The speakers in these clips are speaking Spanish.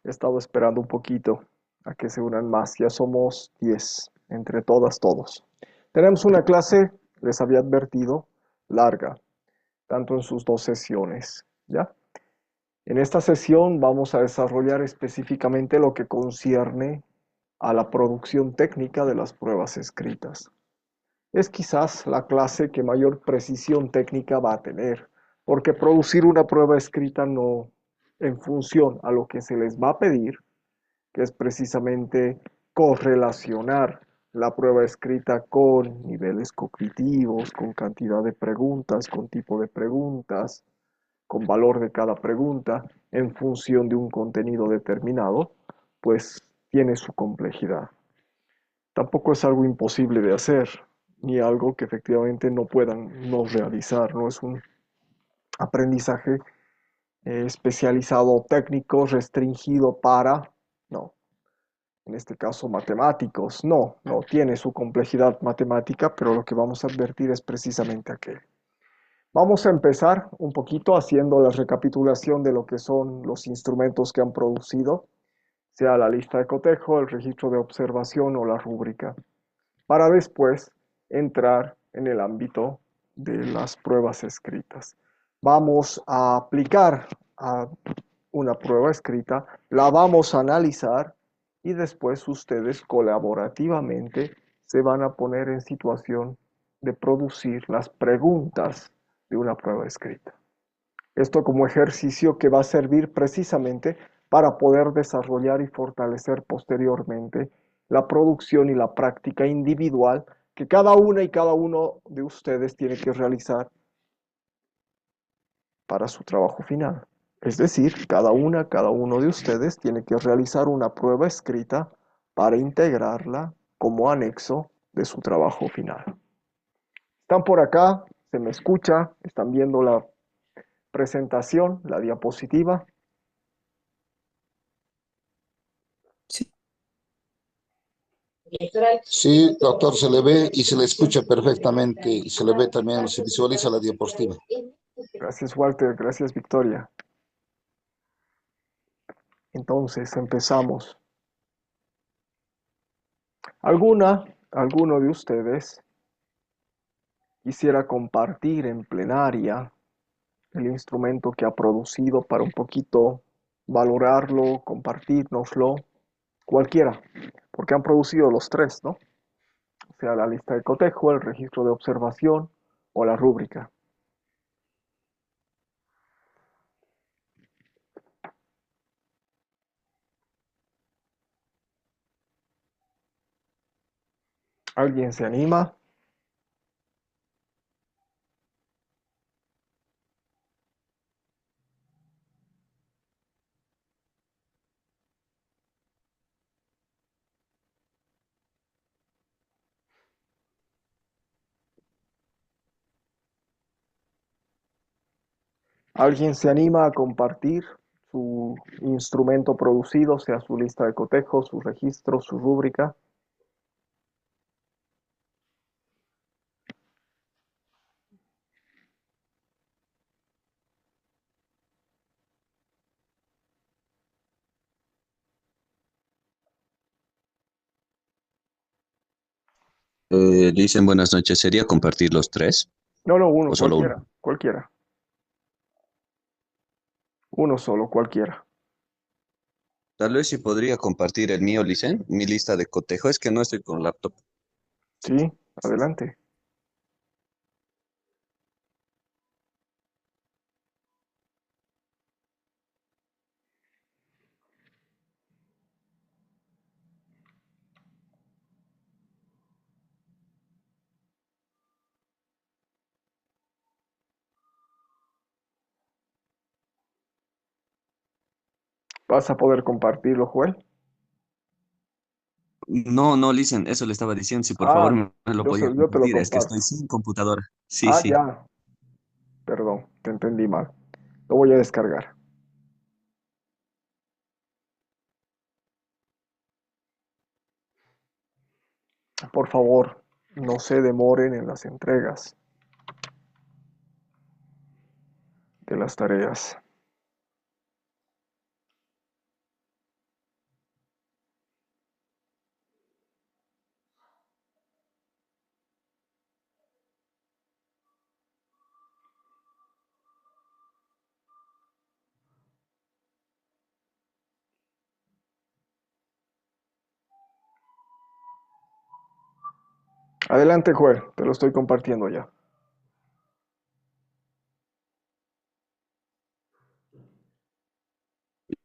He estado esperando un poquito a que se unan más. Ya somos 10, entre todas, todos. Tenemos una clase, les había advertido, larga, tanto en sus dos sesiones, ¿ya? En esta sesión vamos a desarrollar específicamente lo que concierne a la producción técnica de las pruebas escritas. Es quizás la clase que mayor precisión técnica va a tener, porque producir una prueba escrita no en función a lo que se les va a pedir, que es precisamente correlacionar la prueba escrita con niveles cognitivos, con cantidad de preguntas, con tipo de preguntas, con valor de cada pregunta en función de un contenido determinado, pues tiene su complejidad. Tampoco es algo imposible de hacer, ni algo que efectivamente no puedan no realizar, no es un aprendizaje especializado técnico restringido para, no, en este caso matemáticos, no tiene su complejidad matemática, pero lo que vamos a advertir es precisamente aquello. Vamos a empezar un poquito haciendo la recapitulación de lo que son los instrumentos que han producido, sea la lista de cotejo, el registro de observación o la rúbrica, para después entrar en el ámbito de las pruebas escritas. Vamos a aplicar a una prueba escrita, la vamos a analizar y después ustedes colaborativamente se van a poner en situación de producir las preguntas de una prueba escrita. Esto como ejercicio que va a servir precisamente para poder desarrollar y fortalecer posteriormente la producción y la práctica individual que cada una y cada uno de ustedes tiene que realizar para su trabajo final. Es decir, cada uno de ustedes tiene que realizar una prueba escrita para integrarla como anexo de su trabajo final. ¿Están por acá? ¿Se me escucha? ¿Están viendo la presentación, la diapositiva? Sí, Sí, doctor, se le ve y se le escucha perfectamente y se le ve también, se visualiza la diapositiva. Gracias, Walter. Gracias, Victoria. Entonces, empezamos. ¿Alguno de ustedes quisiera compartir en plenaria el instrumento que ha producido para un poquito valorarlo, compartirnoslo? Cualquiera, porque han producido los tres, ¿no? O sea, la lista de cotejo, el registro de observación o la rúbrica. ¿Alguien se anima? ¿Alguien se anima a compartir su instrumento producido, sea su lista de cotejo, su registro, su rúbrica? dicen buenas noches. ¿Sería compartir los tres No, uno, o solo uno? cualquiera, cualquiera. Uno solo, cualquiera. Tal vez si podría compartir el mío, Licen, mi lista de cotejo. Es que no estoy con laptop. Sí, adelante. ¿Vas a poder compartirlo, Joel? No, no, Licen, eso le estaba diciendo. Si por favor Ah, me lo podía yo te lo compartir. Es que estoy comparto. sin computadora. Sí, Ah, sí. ya. Perdón, te entendí mal. Lo voy a descargar. Por favor, no se demoren en las entregas de las tareas. Adelante, Joel, te lo estoy compartiendo ya.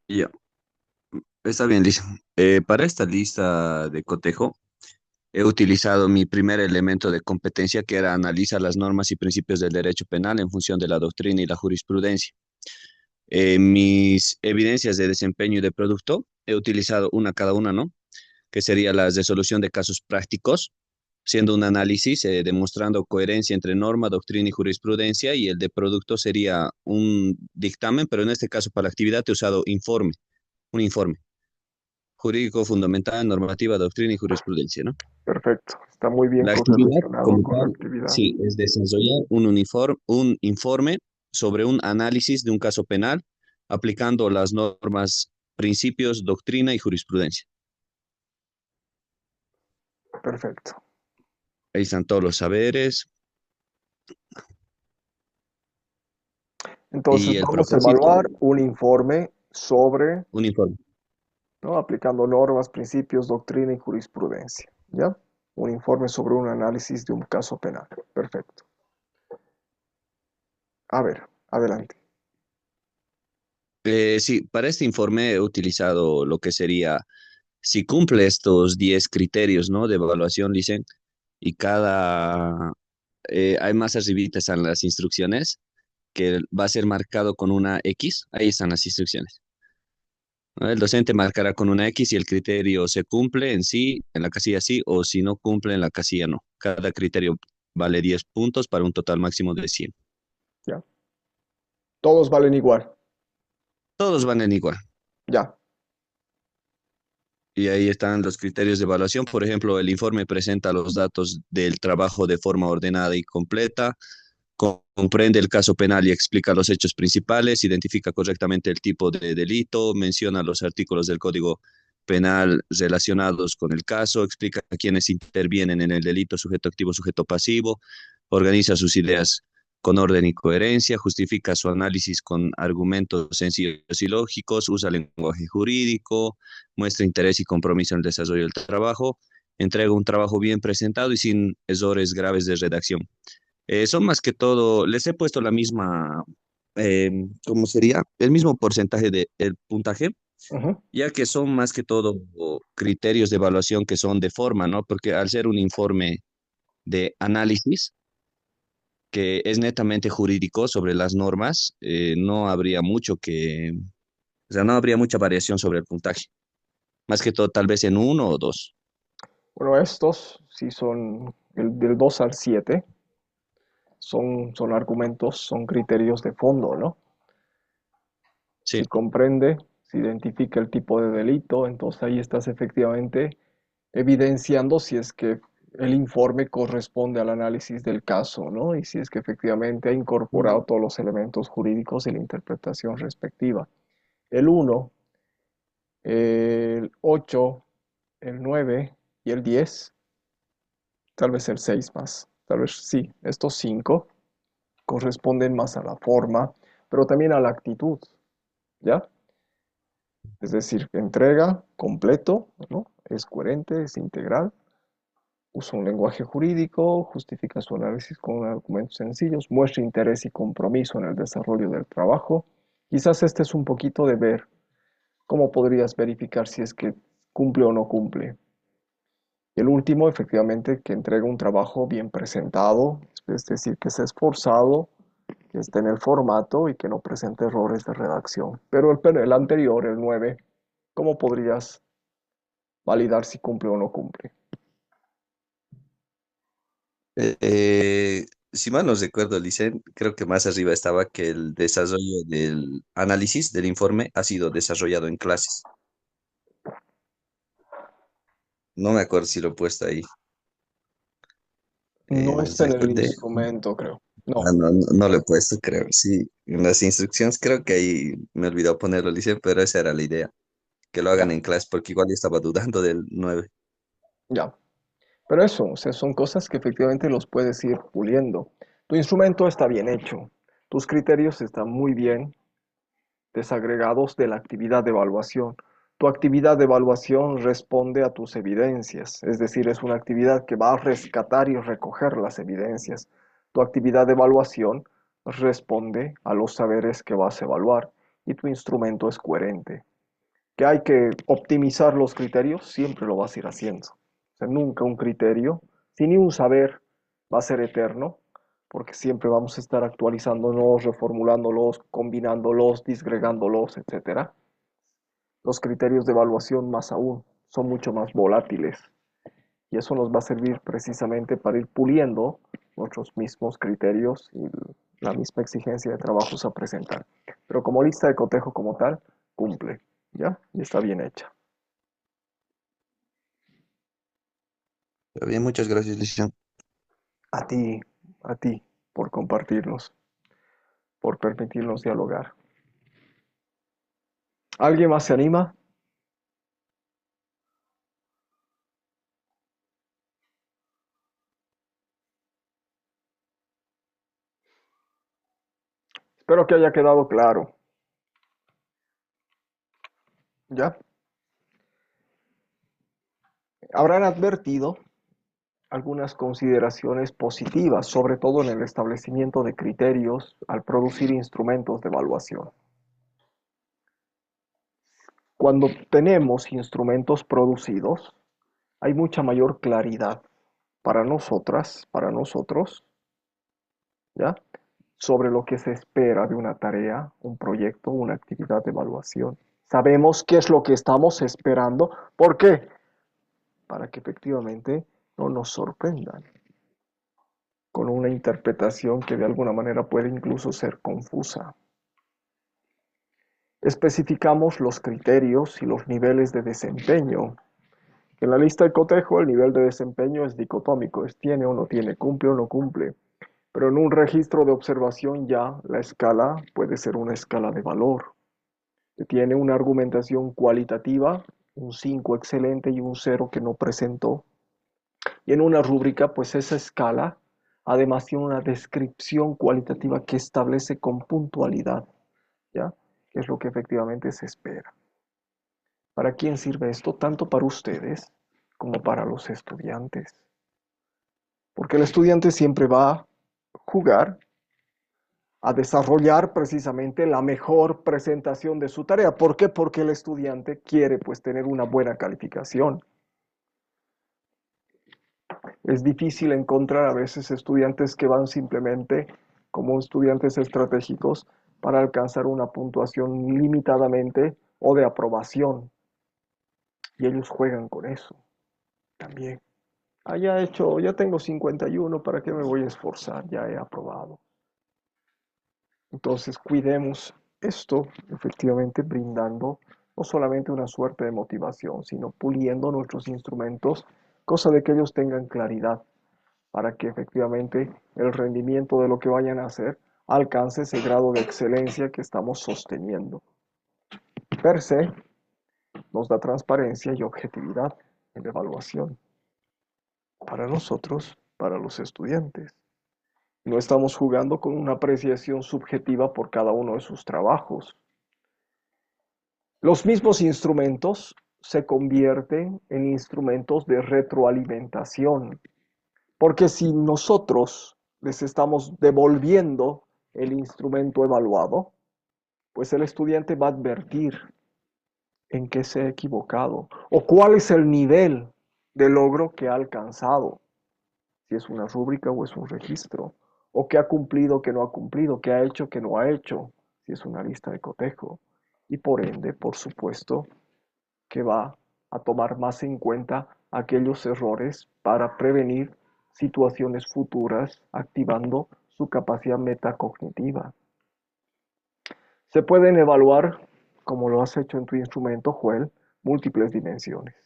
Ya, está bien, Lisa. Para esta lista de cotejo, he utilizado mi primer elemento de competencia, que era analizar las normas y principios del derecho penal en función de la doctrina y la jurisprudencia. Mis evidencias de desempeño y de producto, he utilizado una cada una, ¿no? Que sería la resolución de casos prácticos, siendo un análisis demostrando coherencia entre norma, doctrina y jurisprudencia, y el de producto sería un dictamen, pero en este caso para la actividad he usado informe, un informe jurídico fundamental en normativa, doctrina y jurisprudencia, ¿no? Perfecto, está muy bien La actividad correlacionado como con la tal, actividad. sí, es desarrollar un informe sobre un análisis de un caso penal aplicando las normas, principios, doctrina y jurisprudencia. Perfecto. Ahí están todos los saberes Entonces y el vamos a propósito, evaluar un informe sobre, un informe. ¿no? Aplicando normas, principios, doctrina y jurisprudencia. ¿Ya? Un informe sobre un análisis de un caso penal. Perfecto. A ver, adelante. Sí, para este informe he utilizado lo que sería, si cumple estos 10 criterios, ¿no? De evaluación, dicen, y hay más arribita están las instrucciones, que va a ser marcado con una X, ahí están las instrucciones, ¿no? El docente marcará con una X si el criterio se cumple en sí, en la casilla sí, o si no cumple en la casilla no. Cada criterio vale 10 puntos para un total máximo de 100. ¿Ya? Todos valen igual. Todos van en igual. Ya. Y ahí están los criterios de evaluación. Por ejemplo, el informe presenta los datos del trabajo de forma ordenada y completa, comprende el caso penal y explica los hechos principales, identifica correctamente el tipo de delito, menciona los artículos del Código Penal relacionados con el caso, explica a quienes intervienen en el delito, sujeto activo, sujeto pasivo, organiza sus ideas con orden y coherencia, justifica su análisis con argumentos sencillos y lógicos, usa lenguaje jurídico, muestra interés y compromiso en el desarrollo del trabajo, entrega un trabajo bien presentado y sin errores graves de redacción. Son más que todo, les he puesto la misma, ¿cómo sería? El mismo porcentaje de el puntaje, Ujú. ya que son más que todo criterios de evaluación que son de forma, ¿no? Porque al ser un informe de análisis, que es netamente jurídico sobre las normas, no habría mucho o sea, no habría mucha variación sobre el puntaje. Más que todo, tal vez en uno o dos. Bueno, estos sí son del 2 al 7. Son argumentos, son criterios de fondo, ¿no? Si Sí. comprende, si identifica el tipo de delito, entonces ahí estás efectivamente evidenciando si es que el informe corresponde al análisis del caso, ¿no? Y si es que efectivamente ha incorporado todos los elementos jurídicos y la interpretación respectiva. El uno, el 8, el 9 y el 10, tal vez el 6 más, tal vez sí, estos 5 corresponden más a la forma, pero también a la actitud, ¿ya? Es decir, entrega completo, ¿no? Es coherente, es integral, usa un lenguaje jurídico, justifica su análisis con argumentos sencillos, muestra interés y compromiso en el desarrollo del trabajo. Quizás este es un poquito de ver cómo podrías verificar si es que cumple o no cumple. Y el último, efectivamente, que entrega un trabajo bien presentado, es decir, que se ha esforzado, que esté en el formato y que no presente errores de redacción. Pero el anterior, el 9, ¿cómo podrías validar si cumple o no cumple? Si mal no recuerdo, Licen, creo que más arriba estaba que el desarrollo del análisis del informe ha sido desarrollado en clases. No me acuerdo si lo he puesto ahí. No está en el Recuerde. instrumento, creo. Ah, No, no, no, no lo he puesto, creo. Sí, en las instrucciones creo que ahí me olvidó ponerlo, Licen, pero esa era la idea, que lo hagan ya, en clase, porque igual yo estaba dudando del 9. ya. Pero eso, o sea, son cosas que efectivamente los puedes ir puliendo. Tu instrumento está bien hecho. Tus criterios están muy bien desagregados de la actividad de evaluación. Tu actividad de evaluación responde a tus evidencias, es decir, es una actividad que va a rescatar y recoger las evidencias. Tu actividad de evaluación responde a los saberes que vas a evaluar y tu instrumento es coherente. Que hay que optimizar los criterios, siempre lo vas a ir haciendo. O sea, nunca un criterio, si ni un saber va a ser eterno, porque siempre vamos a estar actualizándolos, reformulándolos, combinándolos, disgregándolos, etc. Los criterios de evaluación más aún son mucho más volátiles y eso nos va a servir precisamente para ir puliendo nuestros mismos criterios y la misma exigencia de trabajos a presentar. Pero como lista de cotejo como tal, cumple, ¿ya? Y está bien hecha. Está bien, muchas gracias, licenciado. A ti, por compartirnos, por permitirnos dialogar. ¿Alguien más se anima? Espero que haya quedado claro. ¿Ya? Habrán advertido algunas consideraciones positivas, sobre todo en el establecimiento de criterios al producir instrumentos de evaluación. Cuando tenemos instrumentos producidos, hay mucha mayor claridad para nosotras, para nosotros, ¿ya? Sobre lo que se espera de una tarea, un proyecto, una actividad de evaluación. Sabemos qué es lo que estamos esperando. ¿Por qué? Para que efectivamente no nos sorprendan con una interpretación que de alguna manera puede incluso ser confusa. Especificamos los criterios y los niveles de desempeño. En la lista de cotejo el nivel de desempeño es dicotómico, es tiene o no tiene, cumple o no cumple. Pero en un registro de observación ya la escala puede ser una escala de valor, que tiene una argumentación cualitativa, un 5 excelente y un 0 que no presentó. Y en una rúbrica, pues esa escala además tiene una descripción cualitativa que establece con puntualidad, ¿ya? Que es lo que efectivamente se espera. ¿Para quién sirve esto? Tanto para ustedes como para los estudiantes. Porque el estudiante siempre va a jugar a desarrollar precisamente la mejor presentación de su tarea. ¿Por qué? Porque el estudiante quiere pues tener una buena calificación. Es difícil encontrar a veces estudiantes que van simplemente como estudiantes estratégicos para alcanzar una puntuación limitadamente o de aprobación. Y ellos juegan con eso también. Ya tengo 51, ¿para qué me voy a esforzar? Ya he aprobado. Entonces, cuidemos esto, efectivamente, brindando no solamente una suerte de motivación, sino puliendo nuestros instrumentos, cosa de que ellos tengan claridad, para que efectivamente el rendimiento de lo que vayan a hacer alcance ese grado de excelencia que estamos sosteniendo. Per se, nos da transparencia y objetividad en la evaluación para nosotros, para los estudiantes. No estamos jugando con una apreciación subjetiva por cada uno de sus trabajos. Los mismos instrumentos se convierten en instrumentos de retroalimentación, porque si nosotros les estamos devolviendo el instrumento evaluado, pues el estudiante va a advertir en qué se ha equivocado o cuál es el nivel de logro que ha alcanzado, si es una rúbrica o es un registro, o qué ha cumplido, qué no ha cumplido, qué ha hecho, qué no ha hecho, si es una lista de cotejo. Y por ende, por supuesto, que va a tomar más en cuenta aquellos errores para prevenir situaciones futuras, activando su capacidad metacognitiva. Se pueden evaluar, como lo has hecho en tu instrumento, Joel, múltiples dimensiones.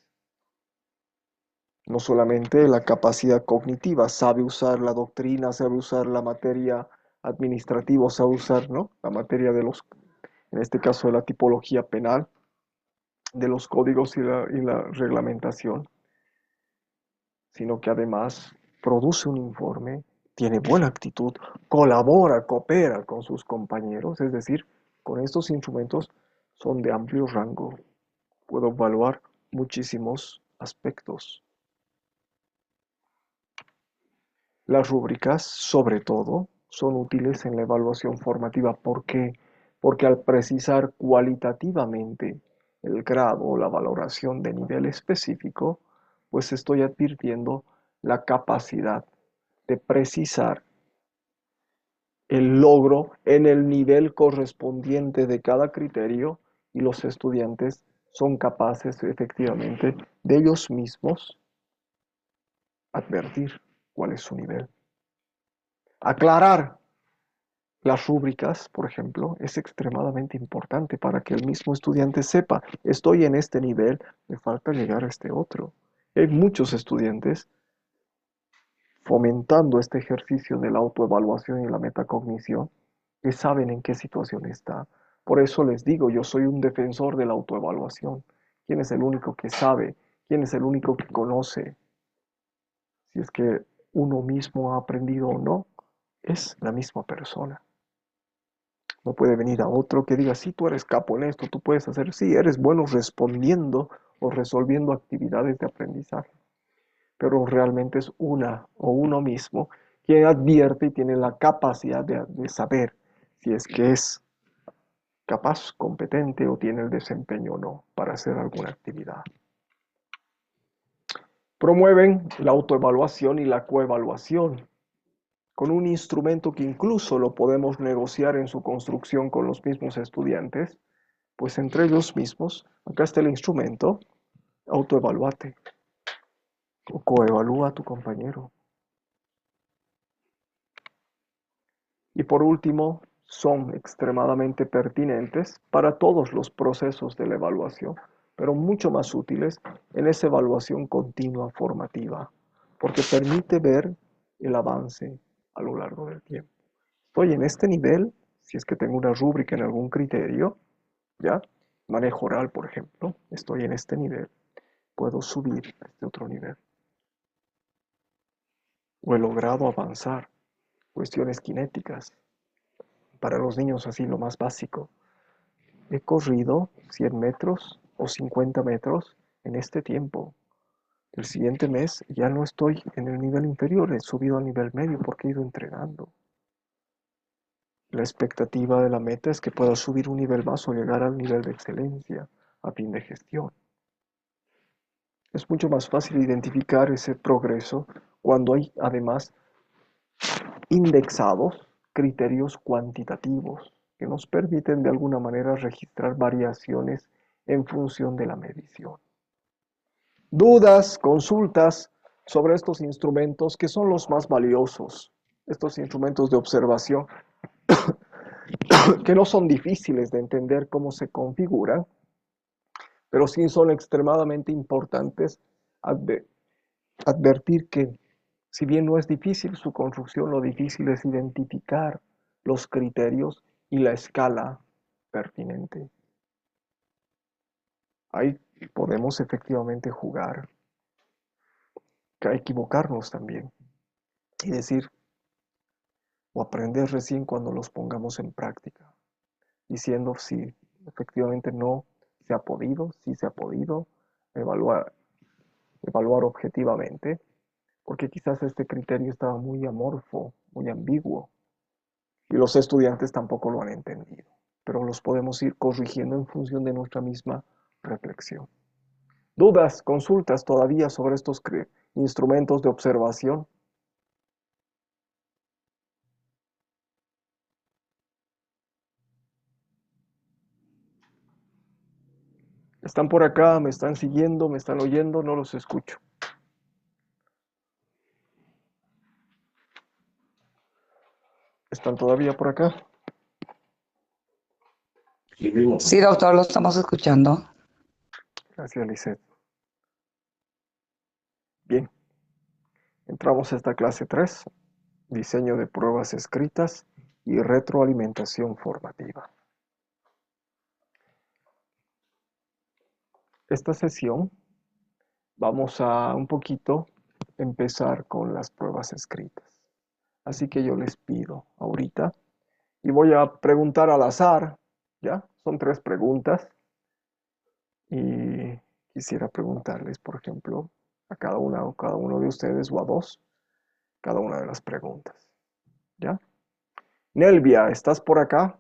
No solamente la capacidad cognitiva, sabe usar la doctrina, sabe usar la materia administrativa, sabe usar, ¿no?, la materia de los, en este caso de la tipología penal, de los códigos y la reglamentación, sino que además produce un informe, tiene buena actitud, colabora, coopera con sus compañeros, es decir, con estos instrumentos son de amplio rango, puedo evaluar muchísimos aspectos. Las rúbricas, sobre todo, son útiles en la evaluación formativa. ¿Por qué? Porque al precisar cualitativamente el grado o la valoración de nivel específico, pues estoy advirtiendo la capacidad de precisar el logro en el nivel correspondiente de cada criterio y los estudiantes son capaces efectivamente de ellos mismos advertir cuál es su nivel. Aclarar las rúbricas, por ejemplo, es extremadamente importante para que el mismo estudiante sepa, estoy en este nivel, me falta llegar a este otro. Hay muchos estudiantes fomentando este ejercicio de la autoevaluación y la metacognición que saben en qué situación está. Por eso les digo, yo soy un defensor de la autoevaluación. ¿Quién es el único que sabe? ¿Quién es el único que conoce si es que uno mismo ha aprendido o no? Es la misma persona. No puede venir a otro que diga, sí, tú eres capo en esto, tú puedes hacer, sí, eres bueno respondiendo o resolviendo actividades de aprendizaje, pero realmente es una o uno mismo quien advierte y tiene la capacidad de saber si es que es capaz, competente o tiene el desempeño o no para hacer alguna actividad. Promueven la autoevaluación y la coevaluación con un instrumento que incluso lo podemos negociar en su construcción con los mismos estudiantes, pues entre ellos mismos, acá está el instrumento, autoevalúate o coevalúa a tu compañero. Y por último, son extremadamente pertinentes para todos los procesos de la evaluación, pero mucho más útiles en esa evaluación continua formativa, porque permite ver el avance a lo largo del tiempo. Estoy en este nivel, si es que tengo una rúbrica en algún criterio, ¿ya? Manejo oral, por ejemplo, estoy en este nivel, puedo subir a este otro nivel. O he logrado avanzar, cuestiones cinéticas, para los niños así lo más básico. He corrido 100 metros o 50 metros en este tiempo. El siguiente mes ya no estoy en el nivel inferior, he subido al nivel medio porque he ido entrenando. La expectativa de la meta es que pueda subir un nivel más o llegar al nivel de excelencia a fin de gestión. Es mucho más fácil identificar ese progreso cuando hay además indexados criterios cuantitativos que nos permiten de alguna manera registrar variaciones en función de la medición. Dudas, consultas sobre estos instrumentos que son los más valiosos, estos instrumentos de observación que no son difíciles de entender cómo se configuran, pero sí son extremadamente importantes advertir que si bien no es difícil su construcción, lo difícil es identificar los criterios y la escala pertinente. Ahí podemos efectivamente jugar, que equivocarnos también y decir o aprender recién cuando los pongamos en práctica, diciendo si efectivamente no se ha podido, si se ha podido evaluar objetivamente, porque quizás este criterio estaba muy amorfo, muy ambiguo, y los estudiantes tampoco lo han entendido, pero los podemos ir corrigiendo en función de nuestra misma reflexión. ¿Dudas, consultas todavía sobre estos instrumentos de observación? ¿Están por acá? ¿Me están siguiendo? ¿Me están oyendo? No los escucho. ¿Están todavía por acá? Sí, doctor, lo estamos escuchando. Gracias, Lisette. Bien, entramos a esta clase 3, diseño de pruebas escritas y retroalimentación formativa. Esta sesión vamos a un poquito empezar con las pruebas escritas. Así que yo les pido ahorita, y voy a preguntar al azar, ¿ya? Son 3 preguntas. Y quisiera preguntarles, por ejemplo, a cada una o cada uno de ustedes o a dos, cada una de las preguntas. ¿Ya? Nelvia, ¿estás por acá?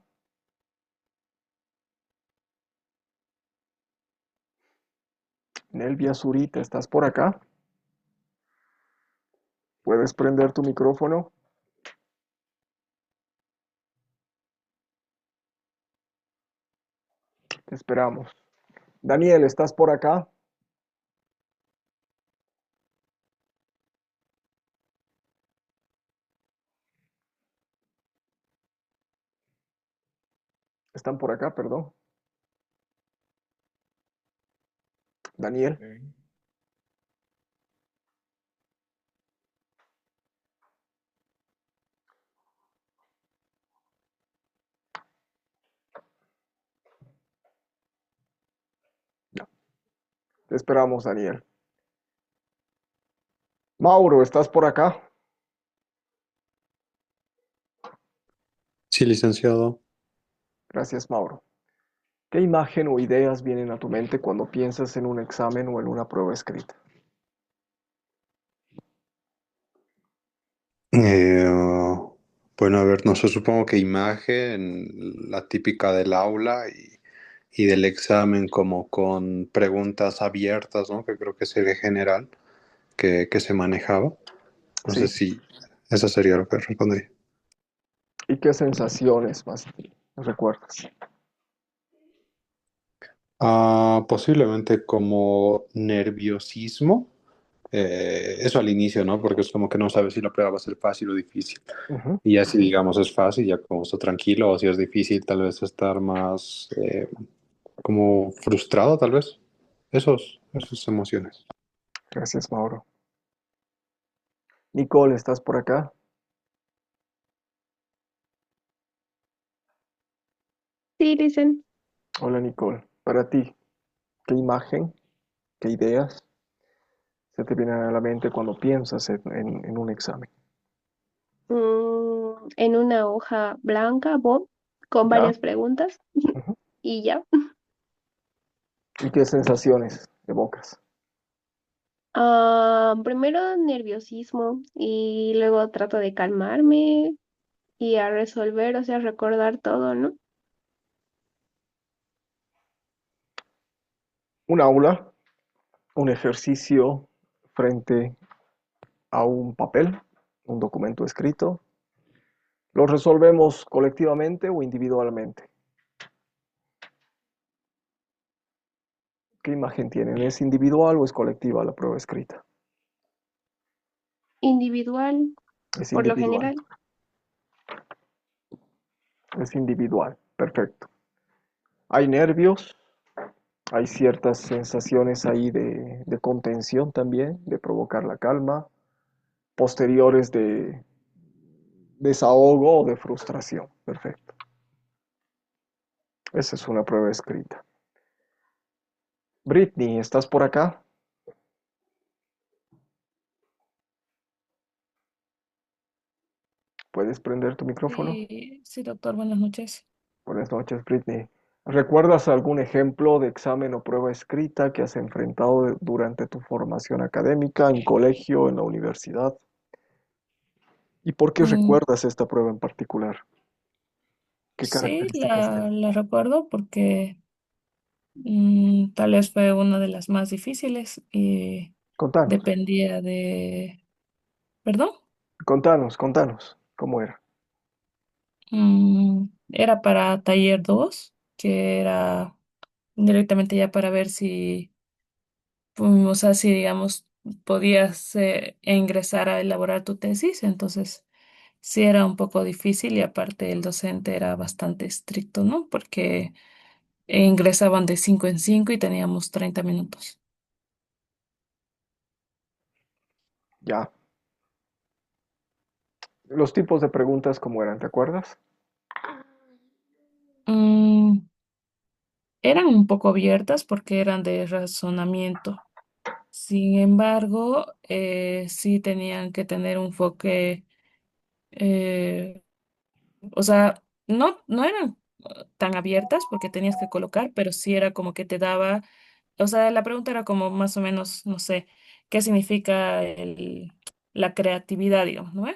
Nelvia Zurita, ¿estás por acá? ¿Puedes prender tu micrófono? Te esperamos. Daniel, ¿estás por acá? ¿Están por acá, perdón? Daniel. Ya. Te esperamos, Daniel. Mauro, ¿estás por acá? Sí, licenciado. Gracias, Mauro. ¿Qué imagen o ideas vienen a tu mente cuando piensas en un examen o en una prueba escrita? Eh, bueno, a ver, no sé, supongo que imagen, la típica del aula y del examen como con preguntas abiertas, ¿no? Que creo que es el general que se manejaba. No sé Sí. si eso sería lo que respondí. ¿Y qué sensaciones más recuerdas? Posiblemente como nerviosismo. Eso al inicio, ¿no? Porque es como que no sabes si la prueba va a ser fácil o difícil. Ujú. Y ya si digamos es fácil, ya como está tranquilo, o si es difícil, tal vez estar más como frustrado, tal vez. Esas emociones. Gracias, Mauro. Nicole, ¿estás por acá? Sí, dicen. Hola, Nicole. Para ti, ¿qué imagen, qué ideas se te vienen a la mente cuando piensas en un examen? En una hoja blanca, Bob, con ¿Ya? varias preguntas Ujú. y ya. ¿Y qué sensaciones evocas? Primero nerviosismo y luego trato de calmarme y a resolver, o sea, recordar todo, ¿no? Un aula, un ejercicio frente a un papel, un documento escrito. ¿Lo resolvemos colectivamente o individualmente? ¿Qué imagen tienen? ¿Es individual o es colectiva la prueba escrita? Individual, Es por lo individual. general. Es individual. Perfecto. Hay nervios, hay ciertas sensaciones ahí de contención también, de provocar la calma, posteriores de desahogo o de frustración. Perfecto. Esa es una prueba escrita. Britney, ¿estás por acá? ¿Puedes prender tu micrófono? Sí, sí, doctor, buenas noches. Buenas noches, Britney. ¿Recuerdas algún ejemplo de examen o prueba escrita que has enfrentado durante tu formación académica, en colegio, en la universidad? ¿Y por qué Mm, recuerdas esta prueba en particular? ¿Qué sí, características tiene? la recuerdo porque tal vez fue una de las más difíciles y Contanos, dependía de, perdón, contanos, ¿cómo era? era para taller 2 que era directamente ya para ver si, o sea, si digamos podías ingresar a elaborar tu tesis, entonces sí era un poco difícil y aparte el docente era bastante estricto, ¿no? Porque ingresaban de 5 en 5 y teníamos 30 minutos. Ya. Los tipos de preguntas, ¿cómo eran? ¿Te acuerdas? Mm, eran un poco abiertas porque eran de razonamiento. Sin embargo, sí tenían que tener un enfoque, eh, o sea, no eran tan abiertas porque tenías que colocar, pero sí era como que te daba O sea, la pregunta era como más o menos, no sé, ¿qué significa la creatividad, digamos, ¿no?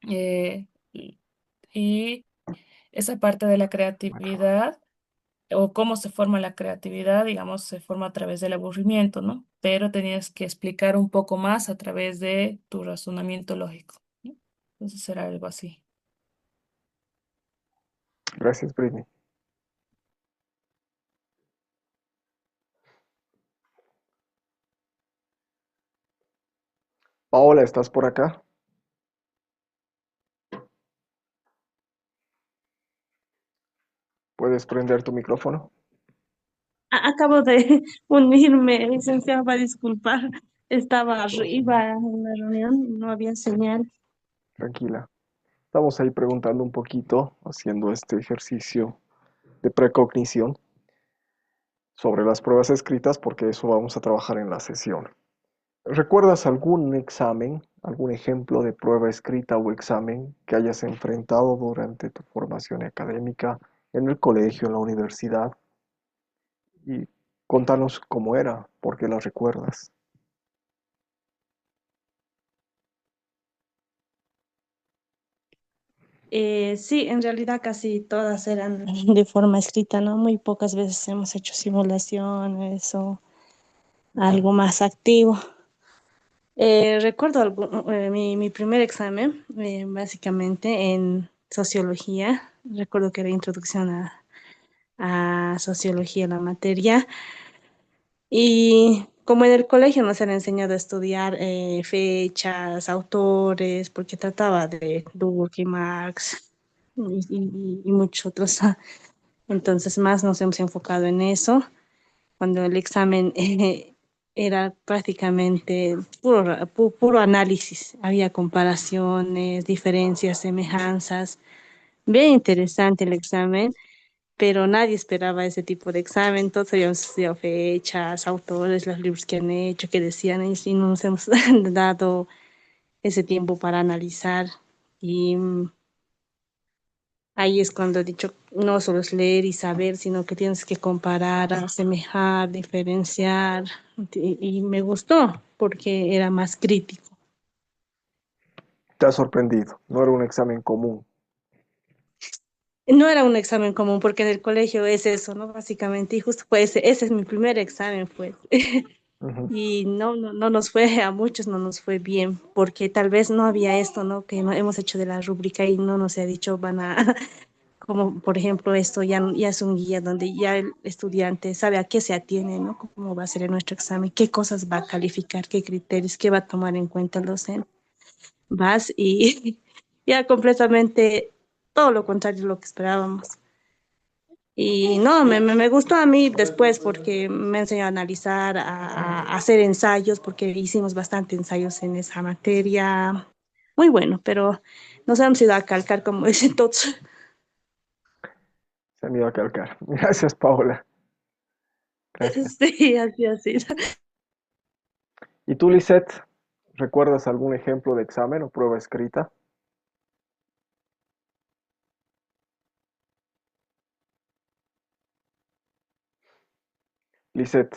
Eh, y y esa parte de la creatividad o cómo se forma la creatividad, digamos, se forma a través del aburrimiento, ¿no? Pero tenías que explicar un poco más a través de tu razonamiento lógico, ¿no? Entonces era algo así. Gracias, Britney. Paola, ¿estás por acá? ¿Puedes prender tu micrófono? Acabo de unirme, licenciado, va a disculpar. Estaba arriba en la reunión, no había señal. Tranquila. Estamos ahí preguntando un poquito, haciendo este ejercicio de precognición sobre las pruebas escritas, porque eso vamos a trabajar en la sesión. ¿Recuerdas algún examen, algún ejemplo de prueba escrita o examen que hayas enfrentado durante tu formación académica en el colegio, en la universidad? Y contanos cómo era, por qué la recuerdas. Sí, en realidad casi todas eran de forma escrita, ¿no? Muy pocas veces hemos hecho simulaciones o algo más activo. Recuerdo mi primer examen, básicamente en sociología. Recuerdo que era introducción a sociología, la materia. Y como en el colegio nos han enseñado a estudiar fechas, autores, porque trataba de Durkheim, Marx y muchos otros. Entonces más nos hemos enfocado en eso, cuando el examen era prácticamente puro análisis. Había comparaciones, diferencias, semejanzas. Bien interesante el examen, pero nadie esperaba ese tipo de examen. Todos habíamos estudiado fechas, autores, los libros que han hecho, que decían, y no nos hemos dado ese tiempo para analizar. Y ahí es cuando he dicho, no solo es leer y saber, sino que tienes que comparar, asemejar, diferenciar. Y me gustó porque era más crítico. Te ha sorprendido, no era un examen común. No era un examen común porque en el colegio es eso, ¿no? Básicamente, y justo pues ese es mi primer examen, pues. Ujú. Y no nos fue, a muchos no nos fue bien, porque tal vez no había esto, ¿no? Que no hemos hecho de la rúbrica y no nos ha dicho, van a, como por ejemplo esto ya es un guía donde ya el estudiante sabe a qué se atiene, ¿no? Cómo va a ser en nuestro examen, qué cosas va a calificar, qué criterios, qué va a tomar en cuenta el docente. Vas y ya completamente todo lo contrario de lo que esperábamos. Y no, me gustó a mí después porque me enseñó a analizar, a hacer ensayos, porque hicimos bastante ensayos en esa materia. Muy bueno, pero nos hemos ido a calcar como es entonces. Se han ido a calcar. Gracias, Paola. Gracias. Sí, así, así. ¿Y tú, Lisette, recuerdas algún ejemplo de examen o prueba escrita? Lisette,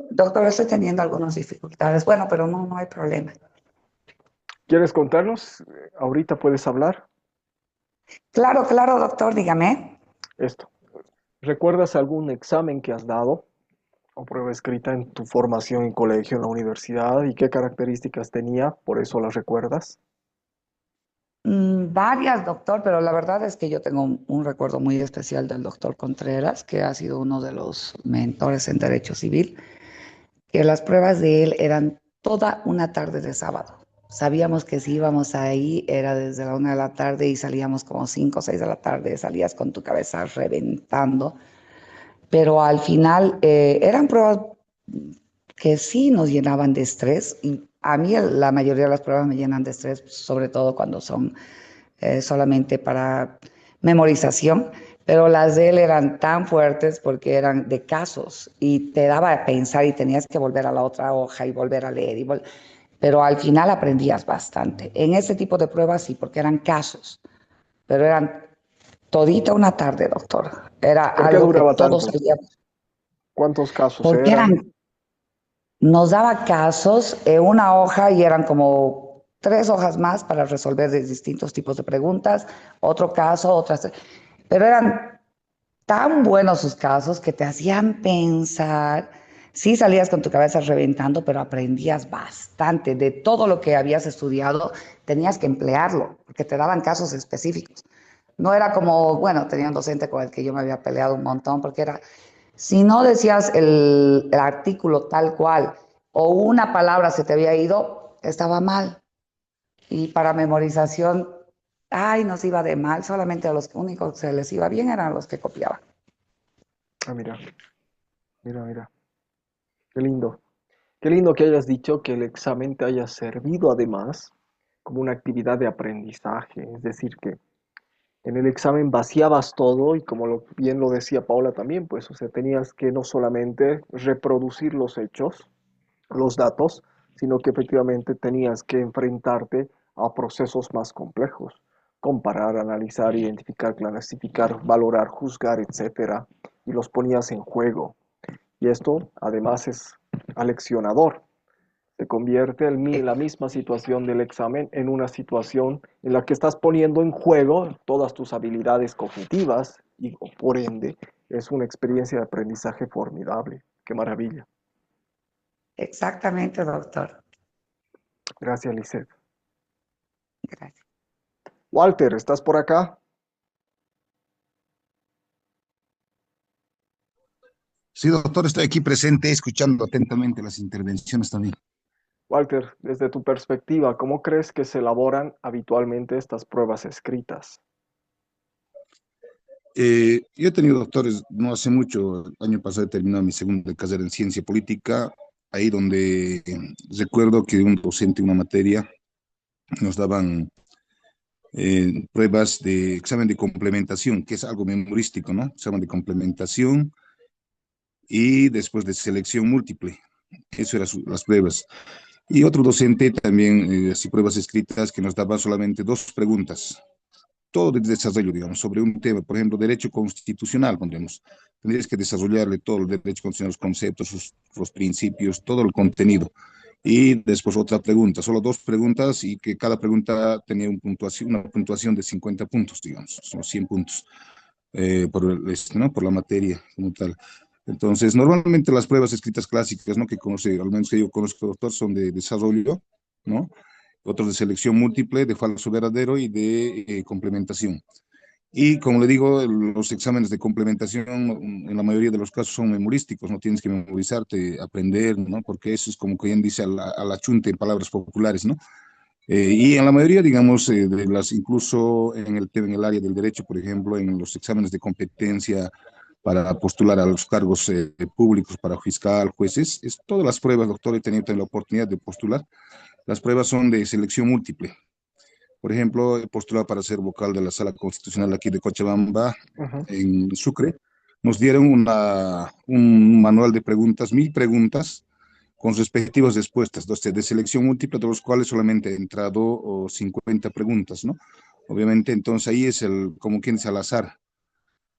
Doctor, estoy teniendo algunas dificultades. Bueno, pero no hay problema. ¿quieres contarnos? Ahorita puedes hablar. Claro, claro, doctor, dígame. Esto. ¿Recuerdas algún examen que has dado o prueba escrita en tu formación en colegio, en la universidad y qué características tenía? Por eso las recuerdas. Varias, doctor, pero la verdad es que yo tengo un recuerdo muy especial del doctor Contreras, que ha sido uno de los mentores en Derecho Civil, que las pruebas de él eran toda una tarde de sábado. Sabíamos que si íbamos ahí era desde la 1 de la tarde y salíamos como 5 o 6 de la tarde, salías con tu cabeza reventando, pero al final eran pruebas que sí nos llenaban de estrés. Y a mí la mayoría de las pruebas me llenan de estrés, sobre todo cuando son solamente para memorización, pero las de él eran tan fuertes porque eran de casos y te daba a pensar y tenías que volver a la otra hoja y volver a leer. pero al final aprendías bastante. En ese tipo de pruebas sí, porque eran casos, pero eran todita una tarde, doctor. Era ¿Por qué algo que duraba todos tanto? sabíamos, ¿Cuántos casos porque eran? nos daba casos en una hoja y eran como 3 hojas más para resolver de distintos tipos de preguntas, otro caso, otras, pero eran tan buenos sus casos que te hacían pensar. Sí salías con tu cabeza reventando, pero aprendías bastante de todo lo que habías estudiado, tenías que emplearlo, porque te daban casos específicos. No era como, bueno, tenía un docente con el que yo me había peleado un montón, porque era, si no decías el artículo tal cual o una palabra se te había ido, estaba mal. Y para memorización, ay, nos iba de mal, solamente a los únicos que se les iba bien eran los que copiaban. Ah, mira, mira, mira. Qué lindo. Qué lindo que hayas dicho que el examen te haya servido además como una actividad de aprendizaje. Es decir, que en el examen vaciabas todo y como bien lo decía Paula también, pues, o sea, tenías que no solamente reproducir los hechos, los datos, sino que efectivamente tenías que enfrentarte a procesos más complejos, comparar, analizar, identificar, clasificar, valorar, juzgar, etcétera, y los ponías en juego. Y esto además es aleccionador. Se convierte la misma situación del examen en una situación en la que estás poniendo en juego todas tus habilidades cognitivas y por ende es una experiencia de aprendizaje formidable. Qué maravilla. Exactamente, doctor. Gracias, Lisette. Gracias. Walter, ¿estás por acá? Sí, doctor, estoy aquí presente, escuchando atentamente las intervenciones también. Walter, desde tu perspectiva, ¿cómo crees que se elaboran habitualmente estas pruebas escritas? Yo he tenido doctores no hace mucho, el año pasado he terminado mi segunda carrera en ciencia política, ahí donde recuerdo que un docente, una materia, nos daban pruebas de examen de complementación, que es algo memorístico, ¿no? Examen de complementación y después de selección múltiple. Eso eran las pruebas. Y otro docente también, así pruebas escritas, que nos daba solamente 2 preguntas, todo de desarrollo, digamos, sobre un tema, por ejemplo, derecho constitucional, pondremos. Tendrías que desarrollarle todo el derecho constitucional, los conceptos, los principios, todo el contenido. Y después otra pregunta, solo 2 preguntas y que cada pregunta tenía una puntuación de 50 puntos, digamos, son 100 puntos ¿no? Por la materia como tal. Entonces, normalmente las pruebas escritas clásicas, ¿no? Que conoce, al menos que yo conozco, doctor, son de desarrollo, ¿no? Otros de selección múltiple, de falso verdadero y de complementación. Y como le digo, los exámenes de complementación en la mayoría de los casos son memorísticos, no tienes que memorizarte, aprender, ¿no? Porque eso es como que quien dice a la chunte en palabras populares, ¿no? Y en la mayoría, digamos, de las, incluso en el área del derecho, por ejemplo, en los exámenes de competencia para postular a los cargos públicos, para fiscal, jueces, es todas las pruebas, doctor, he tenido la oportunidad de postular. Las pruebas son de selección múltiple. Por ejemplo, he postulado para ser vocal de la Sala Constitucional aquí de Cochabamba, Ujú. en Sucre. Nos dieron un manual de preguntas, 1000 preguntas, con respectivas respuestas, de selección múltiple, de los cuales solamente he entrado 50 preguntas, ¿no? Obviamente, entonces ahí es como quien es al azar.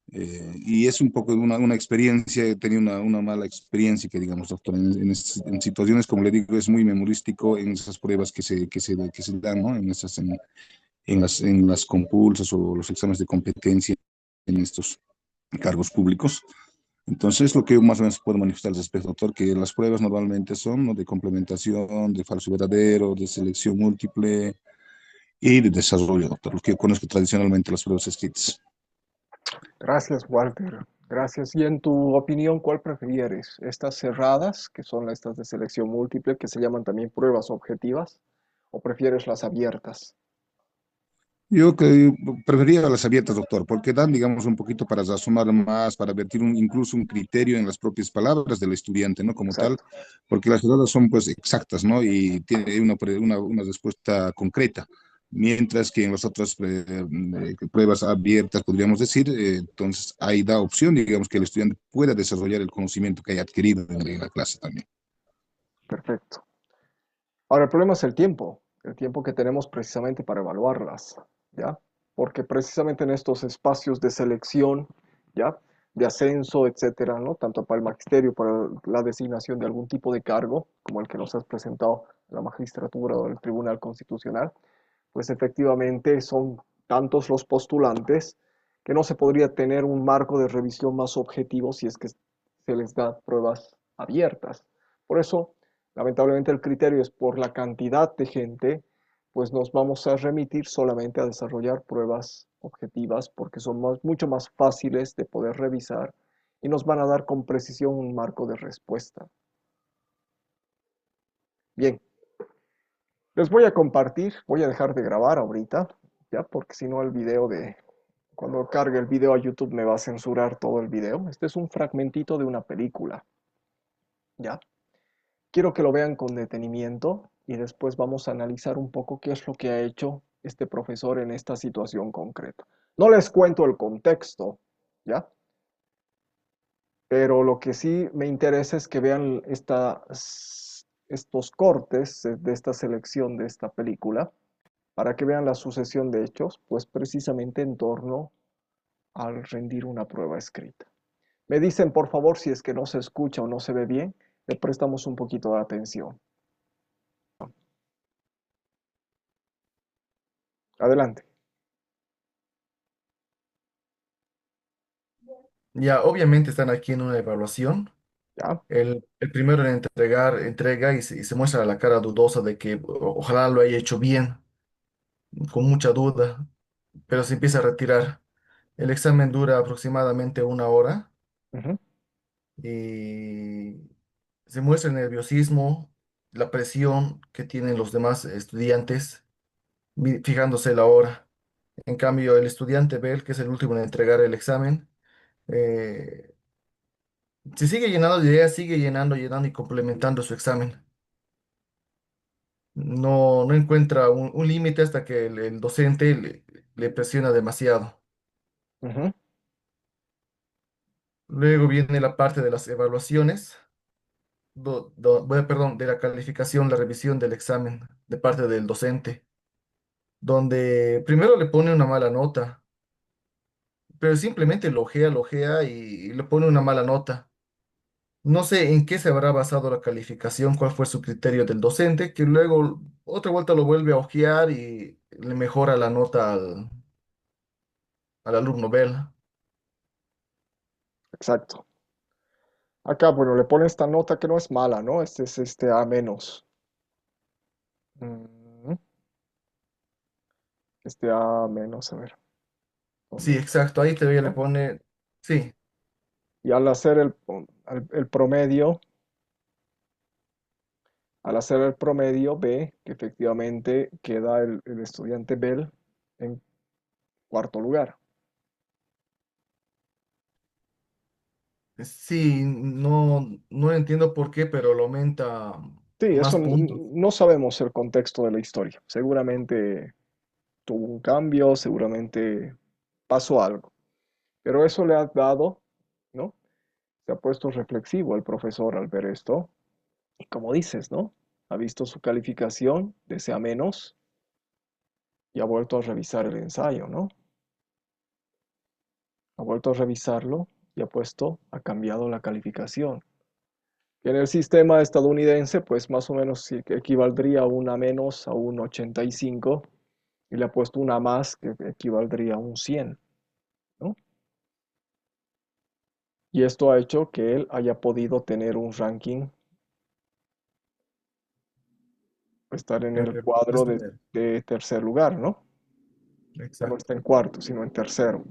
Y es un poco una experiencia, he tenido una mala experiencia, que digamos, doctor, en situaciones, como le digo, es muy memorístico en esas pruebas que se dan, ¿no? En las compulsas o los exámenes de competencia en estos cargos públicos. Entonces, lo que yo más o menos puedo manifestar al respecto, doctor, que las pruebas normalmente son, ¿no? De complementación, de falso verdadero, de selección múltiple y de desarrollo, doctor, lo que yo conozco tradicionalmente las pruebas escritas. Gracias, Walter. Gracias. Y en tu opinión, ¿cuál prefieres? ¿Estas cerradas, que son estas de selección múltiple, que se llaman también pruebas objetivas? ¿O prefieres las abiertas? Yo que prefería las abiertas, doctor, porque dan, digamos, un poquito para razonar más, para vertir incluso un criterio en las propias palabras del estudiante, ¿no? Como tal, Exacto. porque las cerradas son, pues, exactas, ¿no? Y tiene una respuesta concreta, mientras que en las otras pruebas abiertas, podríamos decir, entonces ahí da opción, digamos, que el estudiante pueda desarrollar el conocimiento que haya adquirido en la clase también. Perfecto. Ahora, el problema es el tiempo que tenemos precisamente para evaluarlas, ¿ya? Porque precisamente en estos espacios de selección, ¿ya? De ascenso, etcétera, ¿no? Tanto para el magisterio, para la designación de algún tipo de cargo, como el que nos has presentado en la magistratura o el Tribunal Constitucional, pues efectivamente son tantos los postulantes que no se podría tener un marco de revisión más objetivo si es que se les da pruebas abiertas. Por eso, lamentablemente el criterio es por la cantidad de gente, pues nos vamos a remitir solamente a desarrollar pruebas objetivas porque son mucho más fáciles de poder revisar y nos van a dar con precisión un marco de respuesta. Bien, les voy a compartir, voy a dejar de grabar ahorita, ya, porque si no el video cuando cargue el video a YouTube me va a censurar todo el video. Este es un fragmentito de una película, ya. Quiero que lo vean con detenimiento y después vamos a analizar un poco qué es lo que ha hecho este profesor en esta situación concreta. No les cuento el contexto, ya, pero lo que sí me interesa es que vean estos cortes de esta selección de esta película para que vean la sucesión de hechos, pues precisamente en torno al rendir una prueba escrita. Me dicen, por favor, si es que no se escucha o no se ve bien, le prestamos un poquito de atención. Adelante. Ya, obviamente están aquí en una evaluación. ¿Ya? El primero en entrega y se muestra la cara dudosa de que ojalá lo haya hecho bien, con mucha duda, pero se empieza a retirar. El examen dura aproximadamente una hora Ujú, y se muestra el nerviosismo, la presión que tienen los demás estudiantes, fijándose la hora. En cambio, el estudiante Bell, que es el último en entregar el examen, eh, se sigue llenando de ideas, sigue llenando, llenando y complementando su examen. No encuentra un límite hasta que el docente le presiona demasiado. ujú. Luego viene la parte de las evaluaciones, bueno, perdón, de la calificación, la revisión del examen de parte del docente, donde primero le pone una mala nota, pero simplemente lo ojea y le pone una mala nota. No sé en qué se habrá basado la calificación, cuál fue su criterio del docente, que luego otra vuelta lo vuelve a ojear y le mejora la nota al alumno Bell. Exacto. Acá, bueno, le pone esta nota que no es mala, ¿no? Este es este A menos. Mm, Este A menos, a ver, ¿dónde Sí, está? exacto, ahí todavía le ¿No? pone, sí, Y al hacer el promedio, al hacer el promedio, ve que efectivamente queda el estudiante Bell en cuarto lugar. sí, no entiendo por qué, pero lo aumenta Sí, más eso puntos. no sabemos el contexto de la historia. Seguramente tuvo un cambio, seguramente pasó algo. Pero eso le ha dado, ¿no? Se ha puesto reflexivo el profesor al ver esto. Y como dices, ¿no? Ha visto su calificación, desea menos y ha vuelto a revisar el ensayo, ¿no? Ha vuelto a revisarlo y ha cambiado la calificación. Que en el sistema estadounidense, pues más o menos sí que equivaldría a una menos a un 85 y le ha puesto una más que equivaldría a un 100, ¿no? Y esto ha hecho que él haya podido tener un ranking, estar en el cuadro Este nivel. de tercer lugar, ¿no? Ya no Exacto. está en cuarto, sino en tercero.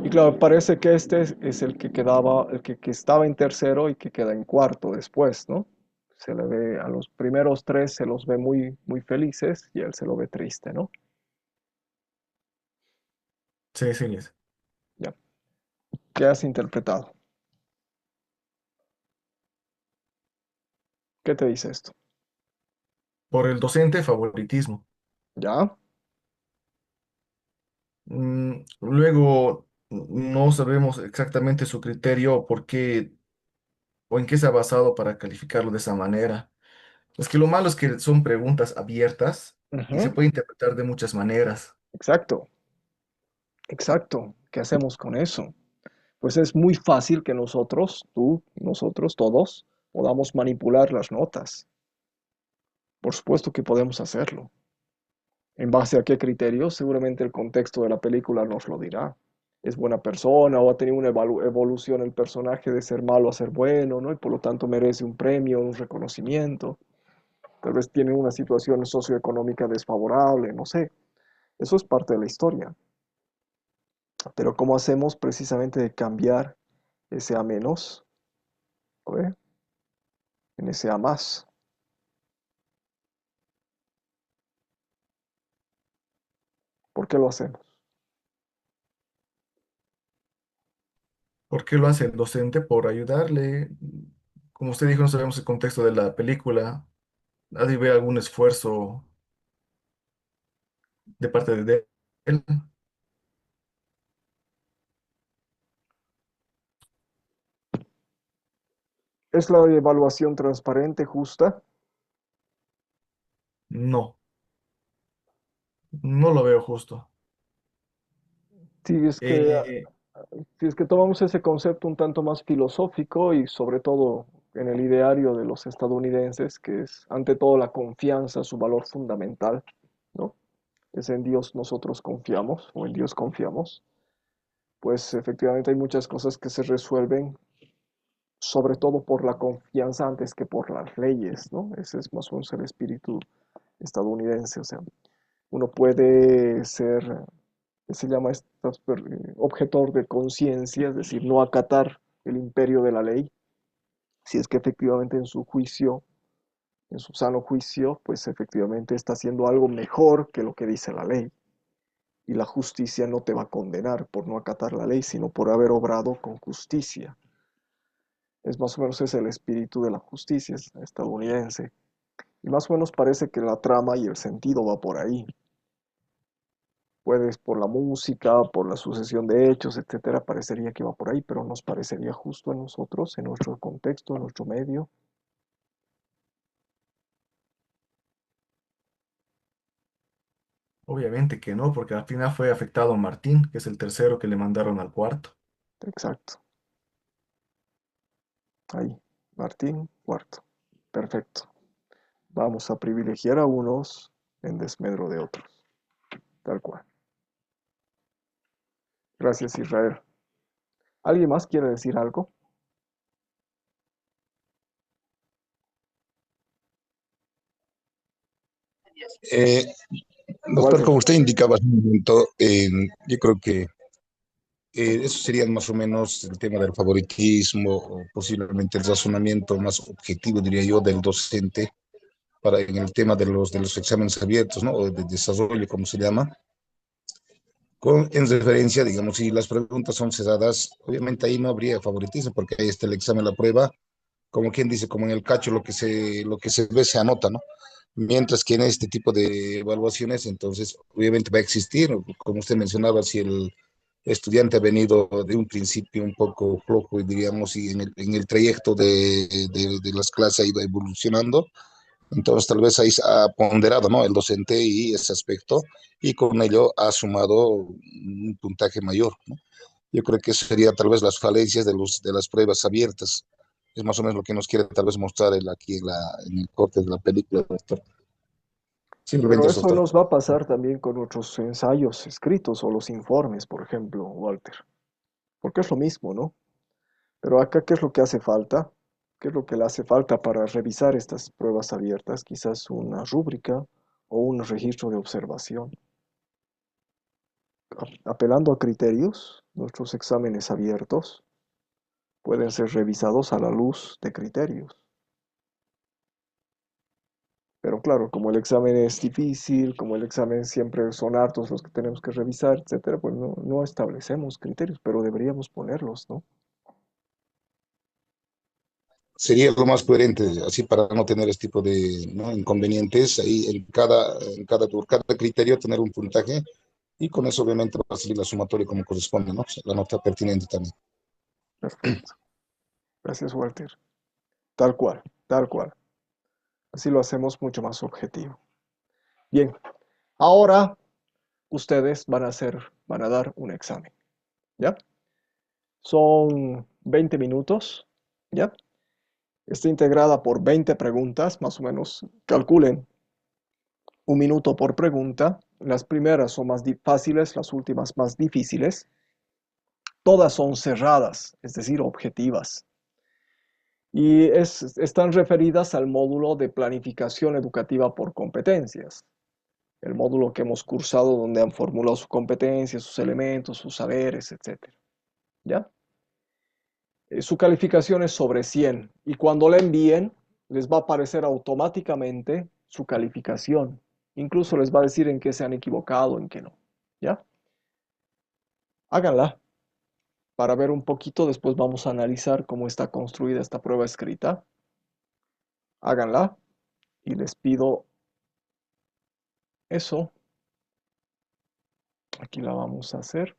Y claro, parece que este es el que quedaba, que estaba en tercero y que queda en cuarto después, ¿no? Se le ve a los primeros tres, se los ve muy, muy felices y él se lo ve triste, ¿no? Sí, sí, Ya. ¿Qué has interpretado? ¿Qué te dice esto? por el docente, favoritismo. ¿Ya? Luego, no sabemos exactamente su criterio, por qué o en qué se ha basado para calificarlo de esa manera. Es que lo malo es que son preguntas abiertas y se Ujú. puede interpretar de muchas maneras. Exacto, exacto. ¿Qué hacemos con eso? Pues es muy fácil que nosotros, tú, nosotros, todos, podamos manipular las notas. Por supuesto que podemos hacerlo. ¿En base a qué criterios? Seguramente el contexto de la película nos lo dirá. ¿Es buena persona o ha tenido una evolución el personaje de ser malo a ser bueno, ¿no? Y por lo tanto merece un premio, un reconocimiento? Tal vez tiene una situación socioeconómica desfavorable, no sé. Eso es parte de la historia. Pero ¿cómo hacemos precisamente de cambiar ese a menos, ¿ok? En ese a más? ¿Por qué lo hacemos? ¿Por qué lo hace el docente? Por ayudarle. Como usted dijo, no sabemos el contexto de la película. Ha de haber algún esfuerzo de parte de él. ¿Es la evaluación transparente, justa? No, no lo veo justo. Si es que, Eh, si es que tomamos ese concepto un tanto más filosófico y sobre todo en el ideario de los estadounidenses, que es ante todo la confianza, su valor fundamental, ¿no? Es en Dios nosotros confiamos o en Dios confiamos, pues efectivamente hay muchas cosas que se resuelven sobre todo por la confianza antes que por las leyes, ¿no? Ese es más o menos el espíritu estadounidense, o sea, uno puede ser, ¿qué se llama esto? Objetor de conciencia, es decir, no acatar el imperio de la ley, si es que efectivamente en su juicio, en su sano juicio, pues efectivamente está haciendo algo mejor que lo que dice la ley. Y la justicia no te va a condenar por no acatar la ley, sino por haber obrado con justicia. Es más o menos ese el espíritu de la justicia estadounidense. Y más o menos parece que la trama y el sentido va por ahí. Puedes por la música, por la sucesión de hechos, etcétera, parecería que va por ahí, pero nos parecería justo a nosotros, en nuestro contexto, en nuestro medio. Obviamente que no, porque al final fue afectado Martín, que es el tercero que le mandaron al cuarto. Exacto. Ahí. Martín, cuarto. Perfecto. Vamos a privilegiar a unos en desmedro de otros. Tal cual. Gracias, Israel. ¿Alguien más quiere decir algo? Eh, Doctor, Walter. como usted indicaba hace un momento, yo creo que eso sería más o menos el tema del favoritismo o posiblemente el razonamiento más objetivo, diría yo, del docente para en el tema de los exámenes abiertos, ¿no? O de desarrollo, como se llama, en referencia, digamos, si las preguntas son cerradas, obviamente ahí no habría favoritismo porque ahí está el examen, la prueba, como quien dice, como en el cacho, lo que se ve se anota, ¿no? Mientras que en este tipo de evaluaciones, entonces, obviamente va a existir, como usted mencionaba, si el estudiante ha venido de un principio un poco flojo, y diríamos, y en el trayecto de las clases ha ido evolucionando, entonces tal vez ahí se ha ponderado, ¿no? El docente y ese aspecto, y con ello ha sumado un puntaje mayor, ¿no? Yo creo que eso sería tal vez las falencias de las pruebas abiertas. Es más o menos lo que nos quiere tal vez mostrar aquí en el corte de la película, doctor. Simplemente Pero eso, eso doctor. nos va a pasar también con nuestros ensayos escritos o los informes, por ejemplo, Walter. Porque es lo mismo, ¿no? Pero acá, ¿qué es lo que hace falta? ¿Qué es lo que le hace falta para revisar estas pruebas abiertas? Quizás una rúbrica o un registro de observación. Apelando a criterios, nuestros exámenes abiertos pueden ser revisados a la luz de criterios. Pero claro, como el examen es difícil, como el examen siempre son hartos los que tenemos que revisar, etcétera, pues no establecemos criterios, pero deberíamos ponerlos, ¿no? Sería lo más coherente, así para no tener este tipo de, ¿no? inconvenientes. Ahí por cada criterio tener un puntaje y con eso obviamente va a salir la sumatoria como corresponde, ¿no? La nota pertinente también. Perfecto. Gracias, Walter. Tal cual, tal cual. Así lo hacemos mucho más objetivo. Bien, ahora ustedes van a dar un examen, ¿ya? Son 20 minutos, ¿ya? Está integrada por 20 preguntas, más o menos, calculen un minuto por pregunta. Las primeras son más fáciles, las últimas más difíciles. Todas son cerradas, es decir, objetivas. Y están referidas al módulo de planificación educativa por competencias, el módulo que hemos cursado donde han formulado sus competencias, sus elementos, sus saberes, etc. ¿Ya? Su calificación es sobre 100 y cuando la envíen les va a aparecer automáticamente su calificación. Incluso les va a decir en qué se han equivocado, en qué no. ¿Ya? Háganla para ver un poquito, después vamos a analizar cómo está construida esta prueba escrita. Háganla y les pido eso. Aquí la vamos a hacer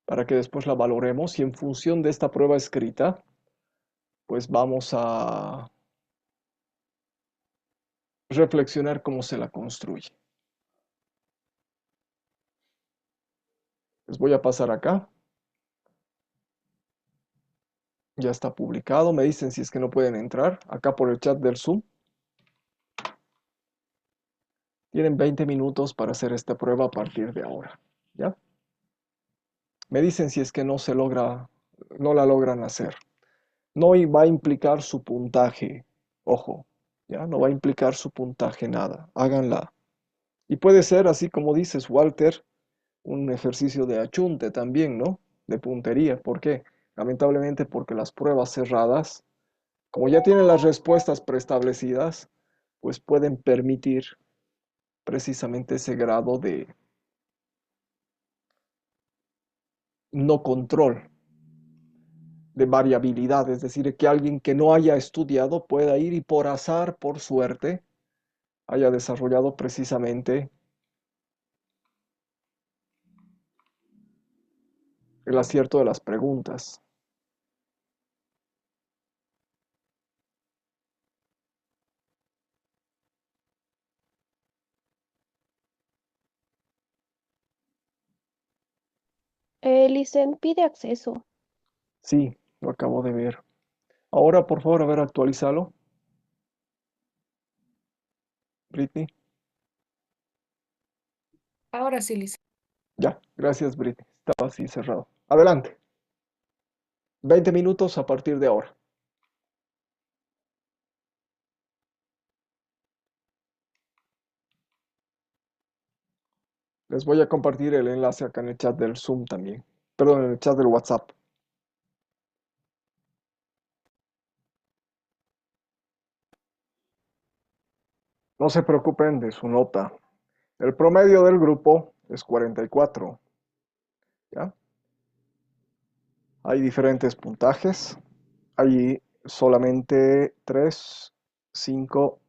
para que después la valoremos y en función de esta prueba escrita, pues vamos a reflexionar cómo se la construye. Les voy a pasar acá. Ya está publicado. Me dicen si es que no pueden entrar. Acá por el chat del Zoom. Tienen 20 minutos para hacer esta prueba a partir de ahora. ¿Ya? Me dicen si es que no la logran hacer. No va a implicar su puntaje. Ojo, ¿ya? No va a implicar su puntaje nada. Háganla. Y puede ser, así como dices, Walter, un ejercicio de achunte también, ¿no? De puntería. ¿Por qué? Lamentablemente porque las pruebas cerradas, como ya tienen las respuestas preestablecidas, pues pueden permitir precisamente ese grado de no control, de variabilidad, es decir, que alguien que no haya estudiado pueda ir y por azar, por suerte, haya desarrollado precisamente el acierto de las preguntas. Licen pide acceso. Sí, lo acabo de ver. Ahora, por favor, a ver, actualízalo. Britney. Ahora sí, Liz. Ya, gracias, Britney. Estaba así cerrado. Adelante. 20 minutos a partir de ahora. Les voy a compartir el enlace acá en el chat del Zoom también. Perdón, en el chat del WhatsApp. No se preocupen de su nota. El promedio del grupo es 44. ¿Ya? Hay diferentes puntajes. Hay solamente 3, 5,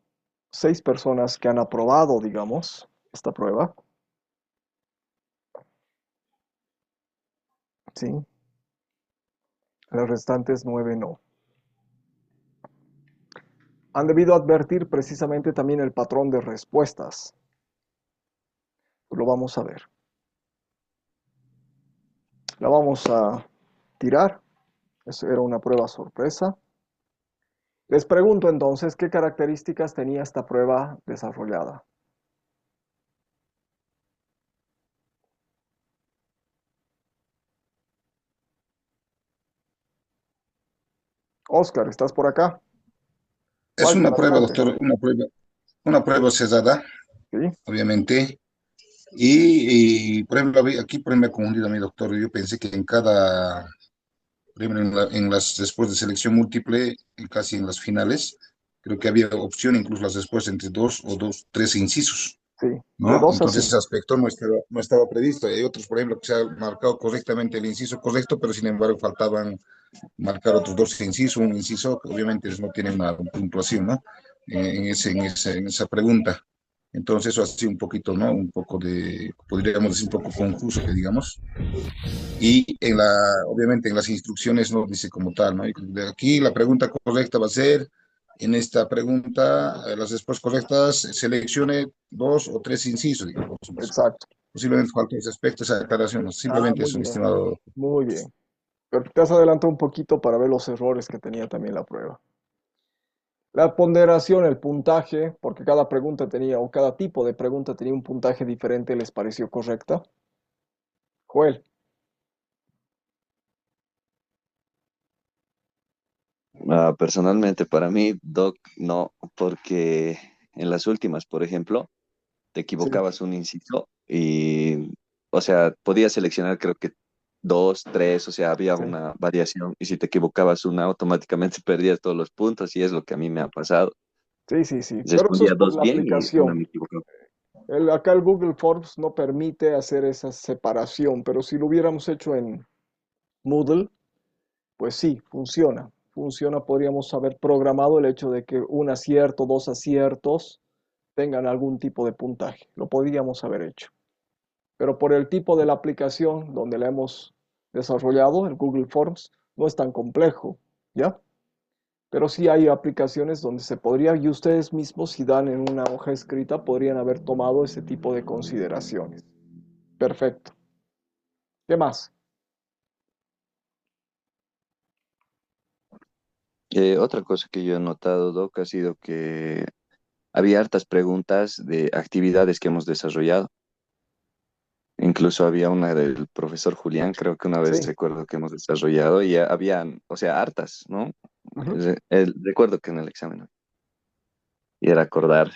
6 personas que han aprobado, digamos, esta prueba. ¿Sí? Las restantes 9 no. Han debido advertir precisamente también el patrón de respuestas. Lo vamos a ver. La vamos a tirar. Eso era una prueba sorpresa. Les pregunto entonces, ¿qué características tenía esta prueba desarrollada? Oscar, ¿estás por acá? Es Walter, una prueba, adelante. doctor, una prueba cerrada, ¿Sí? obviamente. Y, por ejemplo, aquí por ejemplo, me ha confundido a mi doctor. Yo pensé que en cada, por ejemplo, después de selección múltiple, casi en las finales, creo que había opción, incluso las respuestas entre tres incisos, Sí, de ¿no? 2 a Entonces ese 5. aspecto no estaba previsto. Hay otros, por ejemplo, que se ha marcado correctamente el inciso correcto, pero sin embargo faltaban marcar otros dos incisos, un inciso que obviamente no tiene una puntuación, ¿no? En esa pregunta. Entonces eso ha sido un poquito, ¿no? Un poco podríamos decir, un poco confuso, que digamos. Y obviamente en las instrucciones no dice como tal, ¿no? Y de aquí la pregunta correcta va a ser, En esta pregunta, las respuestas correctas, seleccione dos o tres incisos, digamos. Exacto. Posiblemente falta ese aspecto, esa aclaración. Ah, Simplemente muy es un bien, estimado. muy bien. Pero te has adelantado un poquito para ver los errores que tenía también la prueba. La ponderación, el puntaje, porque cada pregunta tenía, o cada tipo de pregunta tenía un puntaje diferente, ¿les pareció correcta? Joel. Personalmente, para mí, Doc, no, porque en las últimas, por ejemplo, te Sí, equivocabas un inciso y, o sea, podías seleccionar creo que dos, tres, o sea, había sí, una variación y si te equivocabas una, automáticamente perdías todos los puntos y es lo que a mí me ha pasado. sí, sí, sí. Pero eso es Respondía por dos la bien y una aplicación. me equivocaba. Acá el Google Forms no permite hacer esa separación, pero si lo hubiéramos hecho en Moodle, pues sí, funciona. Funciona, podríamos haber programado el hecho de que un acierto, dos aciertos tengan algún tipo de puntaje. Lo podríamos haber hecho. Pero por el tipo de la aplicación donde la hemos desarrollado, el Google Forms, no es tan complejo, ¿ya? Pero sí hay aplicaciones donde se podría, y ustedes mismos, si dan en una hoja escrita, podrían haber tomado ese tipo de consideraciones. Perfecto. ¿Qué más? Otra cosa que yo he notado, Doc, ha sido que había hartas preguntas de actividades que hemos desarrollado. Incluso había una del profesor Julián, creo que una vez Sí. recuerdo que hemos desarrollado y habían, o sea, hartas, ¿no? Ujú. Recuerdo que en el examen, ¿no? Y era acordar.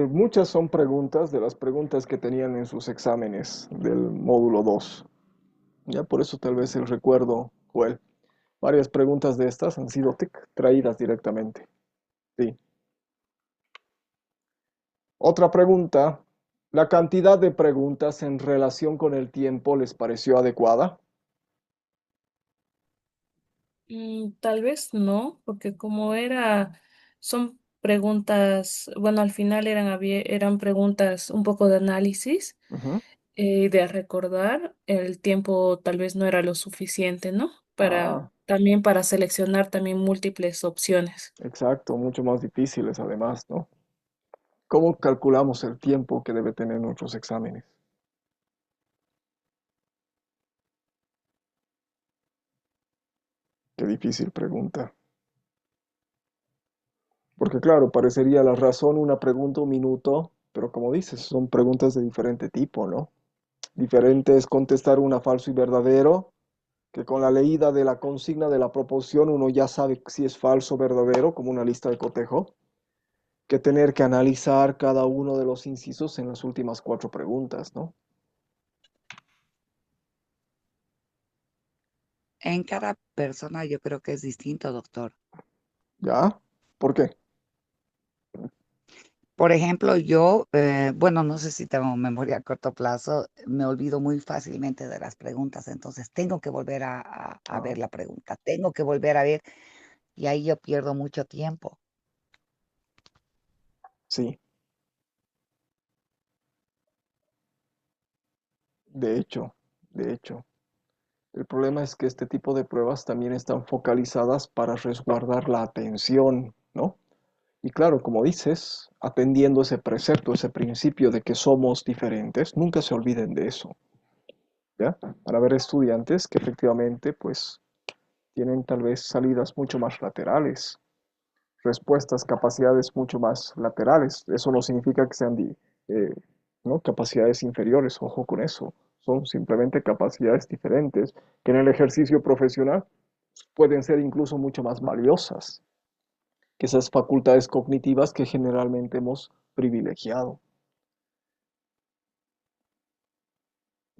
Muchas son preguntas de las preguntas que tenían en sus exámenes del módulo 2. Ya por eso tal vez el recuerdo, Joel. Varias preguntas de estas han sido traídas directamente. Sí. Otra pregunta. ¿La cantidad de preguntas en relación con el tiempo les pareció adecuada? Tal vez no, porque como son preguntas, bueno, al final eran preguntas un poco de análisis Ujú. y de recordar, el tiempo tal vez no era lo suficiente, ¿no? Ah, También para seleccionar también múltiples opciones. exacto, mucho más difíciles además, ¿no? ¿Cómo calculamos el tiempo que debe tener nuestros exámenes? Qué difícil pregunta. Porque claro, parecería la razón una pregunta, un minuto, pero como dices, son preguntas de diferente tipo, ¿no? Diferente es contestar una falso y verdadero, que con la leída de la consigna de la proposición uno ya sabe si es falso o verdadero, como una lista de cotejo, que tener que analizar cada uno de los incisos en las últimas cuatro preguntas, ¿no? En cada persona yo creo que es distinto, doctor. ¿Ya? ¿Por qué? Por ejemplo, yo, bueno, no sé si tengo memoria a corto plazo, me olvido muy fácilmente de las preguntas, entonces tengo que volver a Ah, ver la pregunta, tengo que volver a ver y ahí yo pierdo mucho tiempo. sí, de hecho, de hecho. El problema es que este tipo de pruebas también están focalizadas para resguardar la atención, ¿no? Y claro, como dices, atendiendo ese precepto, ese principio de que somos diferentes, nunca se olviden de eso, ¿ya? Para ver estudiantes que efectivamente, pues, tienen tal vez salidas mucho más laterales, respuestas, capacidades mucho más laterales. Eso no significa que sean, eh, ¿no? capacidades inferiores, ojo con eso. Son simplemente capacidades diferentes que en el ejercicio profesional pueden ser incluso mucho más valiosas que esas facultades cognitivas que generalmente hemos privilegiado.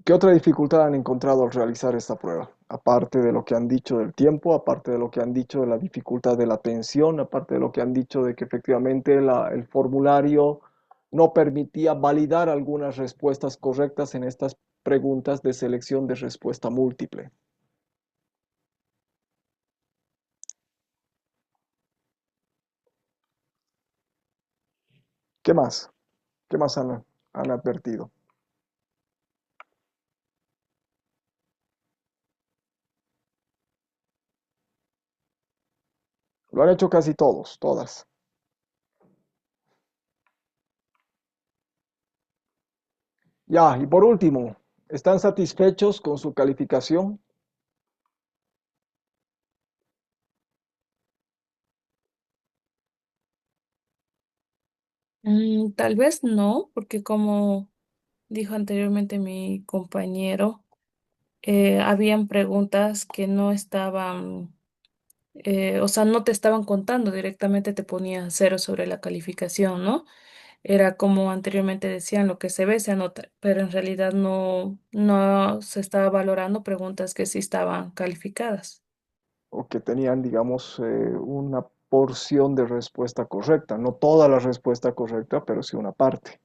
¿Qué otra dificultad han encontrado al realizar esta prueba? Aparte de lo que han dicho del tiempo, aparte de lo que han dicho de la dificultad de la atención, aparte de lo que han dicho de que efectivamente el formulario no permitía validar algunas respuestas correctas en estas preguntas de selección de respuesta múltiple. ¿Qué más? ¿Qué más han advertido? Lo han hecho casi todos, todas. Ya, y por último, ¿están satisfechos con su calificación? Tal vez no, porque como dijo anteriormente mi compañero, habían preguntas que no estaban, o sea, no te estaban contando, directamente te ponía cero sobre la calificación, ¿no? Era como anteriormente decían, lo que se ve se anota, pero en realidad no se estaba valorando preguntas que sí estaban calificadas. O que tenían, digamos, una porción de respuesta correcta. No toda la respuesta correcta, pero sí una parte.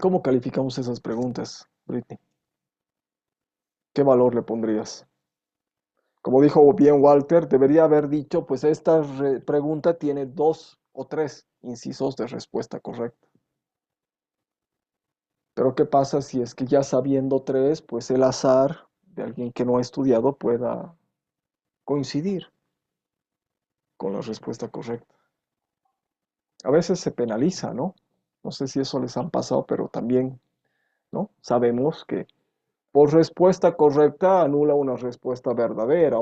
¿Cómo calificamos esas preguntas, Britney? ¿Qué valor le pondrías? Como dijo bien Walter, debería haber dicho, pues esta pregunta tiene 2 o 3 incisos de respuesta correcta. Pero ¿qué pasa si es que ya sabiendo 3, pues el azar de alguien que no ha estudiado pueda coincidir con la respuesta correcta? A veces se penaliza, ¿no? No sé si eso les han pasado, pero también, ¿no? Sabemos que por respuesta correcta anula una respuesta verdadera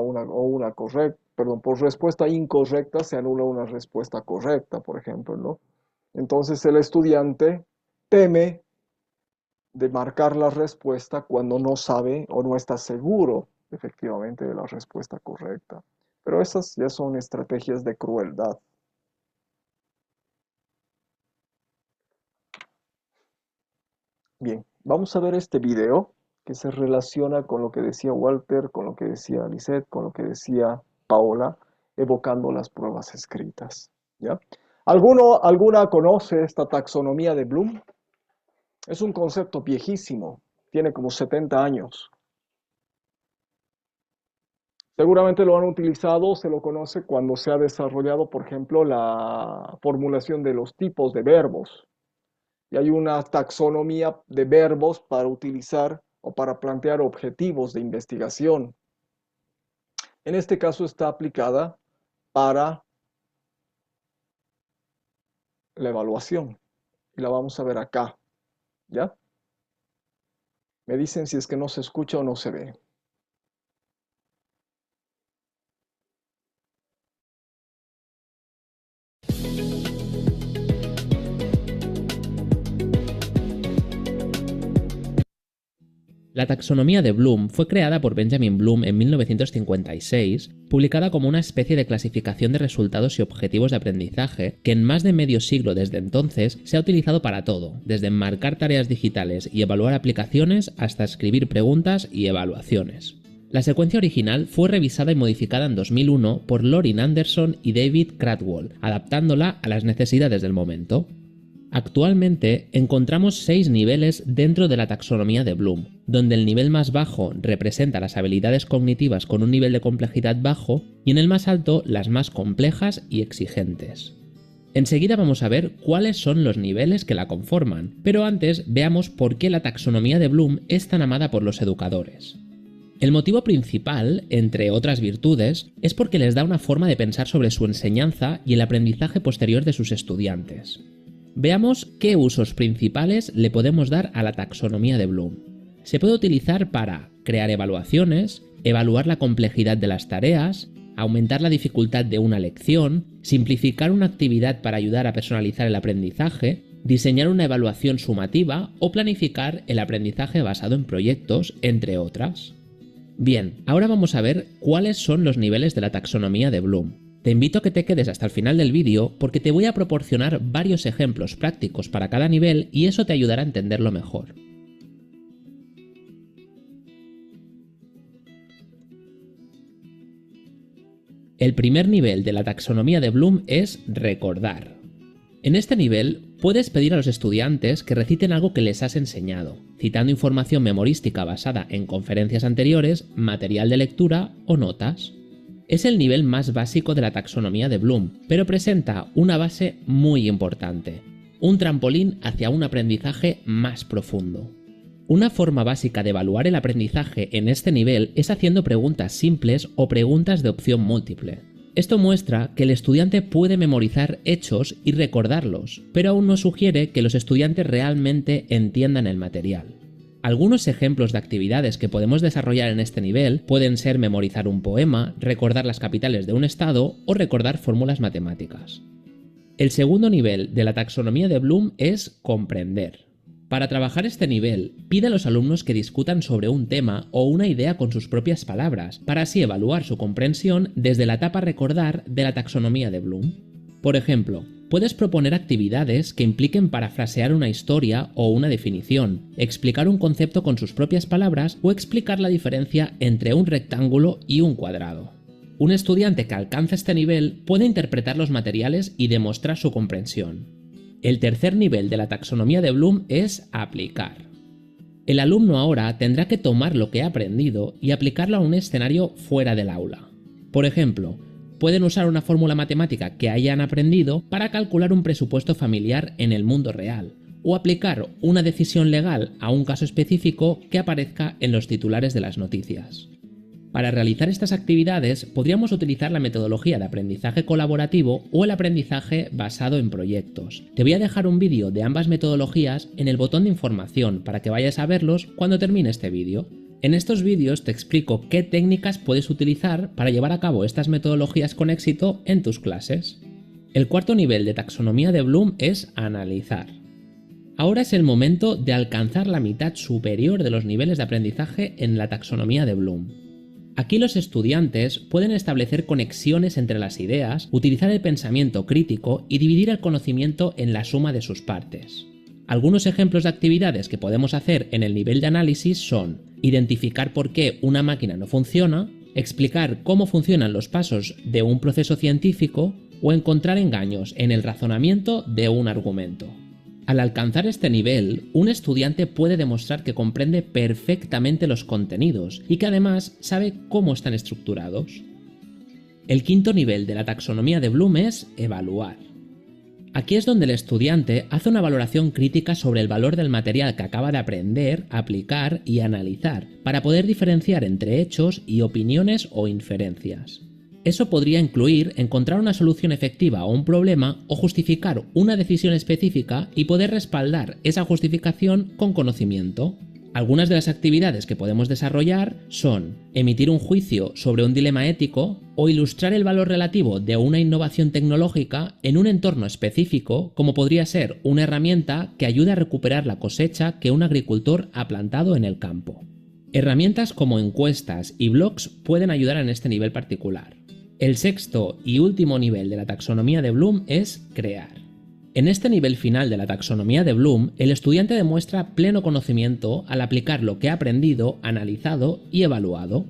perdón, por respuesta incorrecta se anula una respuesta correcta, por ejemplo, ¿no? Entonces el estudiante teme de marcar la respuesta cuando no sabe o no está seguro efectivamente de la respuesta correcta. Pero esas ya son estrategias de crueldad. Bien, vamos a ver este video que se relaciona con lo que decía Walter, con lo que decía Lisette, con lo que decía Paola, evocando las pruebas escritas. ¿Ya? ¿Alguna conoce esta taxonomía de Bloom? Es un concepto viejísimo, tiene como 70 años. Seguramente lo han utilizado, se lo conoce cuando se ha desarrollado, por ejemplo, la formulación de los tipos de verbos. Y hay una taxonomía de verbos para utilizar o para plantear objetivos de investigación. En este caso está aplicada para la evaluación. Y la vamos a ver acá. ¿Ya? Me dicen si es que no se escucha o no se ve. La taxonomía de Bloom fue creada por Benjamin Bloom en 1956, publicada como una especie de clasificación de resultados y objetivos de aprendizaje que en más de medio siglo desde entonces se ha utilizado para todo, desde enmarcar tareas digitales y evaluar aplicaciones hasta escribir preguntas y evaluaciones. La secuencia original fue revisada y modificada en 2001 por Lorin Anderson y David Cradwell, adaptándola a las necesidades del momento. Actualmente encontramos 6 niveles dentro de la taxonomía de Bloom, donde el nivel más bajo representa las habilidades cognitivas con un nivel de complejidad bajo y en el más alto las más complejas y exigentes. Enseguida vamos a ver cuáles son los niveles que la conforman, pero antes veamos por qué la taxonomía de Bloom es tan amada por los educadores. El motivo principal, entre otras virtudes, es porque les da una forma de pensar sobre su enseñanza y el aprendizaje posterior de sus estudiantes. Veamos qué usos principales le podemos dar a la taxonomía de Bloom. Se puede utilizar para crear evaluaciones, evaluar la complejidad de las tareas, aumentar la dificultad de una lección, simplificar una actividad para ayudar a personalizar el aprendizaje, diseñar una evaluación sumativa o planificar el aprendizaje basado en proyectos, entre otras. Bien, ahora vamos a ver cuáles son los niveles de la taxonomía de Bloom. Te invito a que te quedes hasta el final del vídeo porque te voy a proporcionar varios ejemplos prácticos para cada nivel y eso te ayudará a entenderlo mejor. El primer nivel de la taxonomía de Bloom es recordar. En este nivel puedes pedir a los estudiantes que reciten algo que les has enseñado, citando información memorística basada en conferencias anteriores, material de lectura o notas. Es el nivel más básico de la taxonomía de Bloom, pero presenta una base muy importante, un trampolín hacia un aprendizaje más profundo. Una forma básica de evaluar el aprendizaje en este nivel es haciendo preguntas simples o preguntas de opción múltiple. Esto muestra que el estudiante puede memorizar hechos y recordarlos, pero aún no sugiere que los estudiantes realmente entiendan el material. Algunos ejemplos de actividades que podemos desarrollar en este nivel pueden ser memorizar un poema, recordar las capitales de un estado o recordar fórmulas matemáticas. El segundo nivel de la taxonomía de Bloom es comprender. Para trabajar este nivel, pide a los alumnos que discutan sobre un tema o una idea con sus propias palabras, para así evaluar su comprensión desde la etapa recordar de la taxonomía de Bloom. Por ejemplo, puedes proponer actividades que impliquen parafrasear una historia o una definición, explicar un concepto con sus propias palabras o explicar la diferencia entre un rectángulo y un cuadrado. Un estudiante que alcanza este nivel puede interpretar los materiales y demostrar su comprensión. El tercer nivel de la taxonomía de Bloom es aplicar. El alumno ahora tendrá que tomar lo que ha aprendido y aplicarlo a un escenario fuera del aula. Por ejemplo, pueden usar una fórmula matemática que hayan aprendido para calcular un presupuesto familiar en el mundo real, o aplicar una decisión legal a un caso específico que aparezca en los titulares de las noticias. Para realizar estas actividades podríamos utilizar la metodología de aprendizaje colaborativo o el aprendizaje basado en proyectos. Te voy a dejar un vídeo de ambas metodologías en el botón de información para que vayas a verlos cuando termine este vídeo. En estos vídeos te explico qué técnicas puedes utilizar para llevar a cabo estas metodologías con éxito en tus clases. El cuarto nivel de taxonomía de Bloom es analizar. Ahora es el momento de alcanzar la mitad superior de los niveles de aprendizaje en la taxonomía de Bloom. Aquí los estudiantes pueden establecer conexiones entre las ideas, utilizar el pensamiento crítico y dividir el conocimiento en la suma de sus partes. Algunos ejemplos de actividades que podemos hacer en el nivel de análisis son identificar por qué una máquina no funciona, explicar cómo funcionan los pasos de un proceso científico o encontrar engaños en el razonamiento de un argumento. Al alcanzar este nivel, un estudiante puede demostrar que comprende perfectamente los contenidos y que además sabe cómo están estructurados. El quinto nivel de la taxonomía de Bloom es evaluar. Aquí es donde el estudiante hace una valoración crítica sobre el valor del material que acaba de aprender, aplicar y analizar, para poder diferenciar entre hechos y opiniones o inferencias. Eso podría incluir encontrar una solución efectiva a un problema o justificar una decisión específica y poder respaldar esa justificación con conocimiento. Algunas de las actividades que podemos desarrollar son emitir un juicio sobre un dilema ético o ilustrar el valor relativo de una innovación tecnológica en un entorno específico, como podría ser una herramienta que ayude a recuperar la cosecha que un agricultor ha plantado en el campo. Herramientas como encuestas y blogs pueden ayudar en este nivel particular. El sexto y último nivel de la taxonomía de Bloom es crear. En este nivel final de la taxonomía de Bloom, el estudiante demuestra pleno conocimiento al aplicar lo que ha aprendido, analizado y evaluado.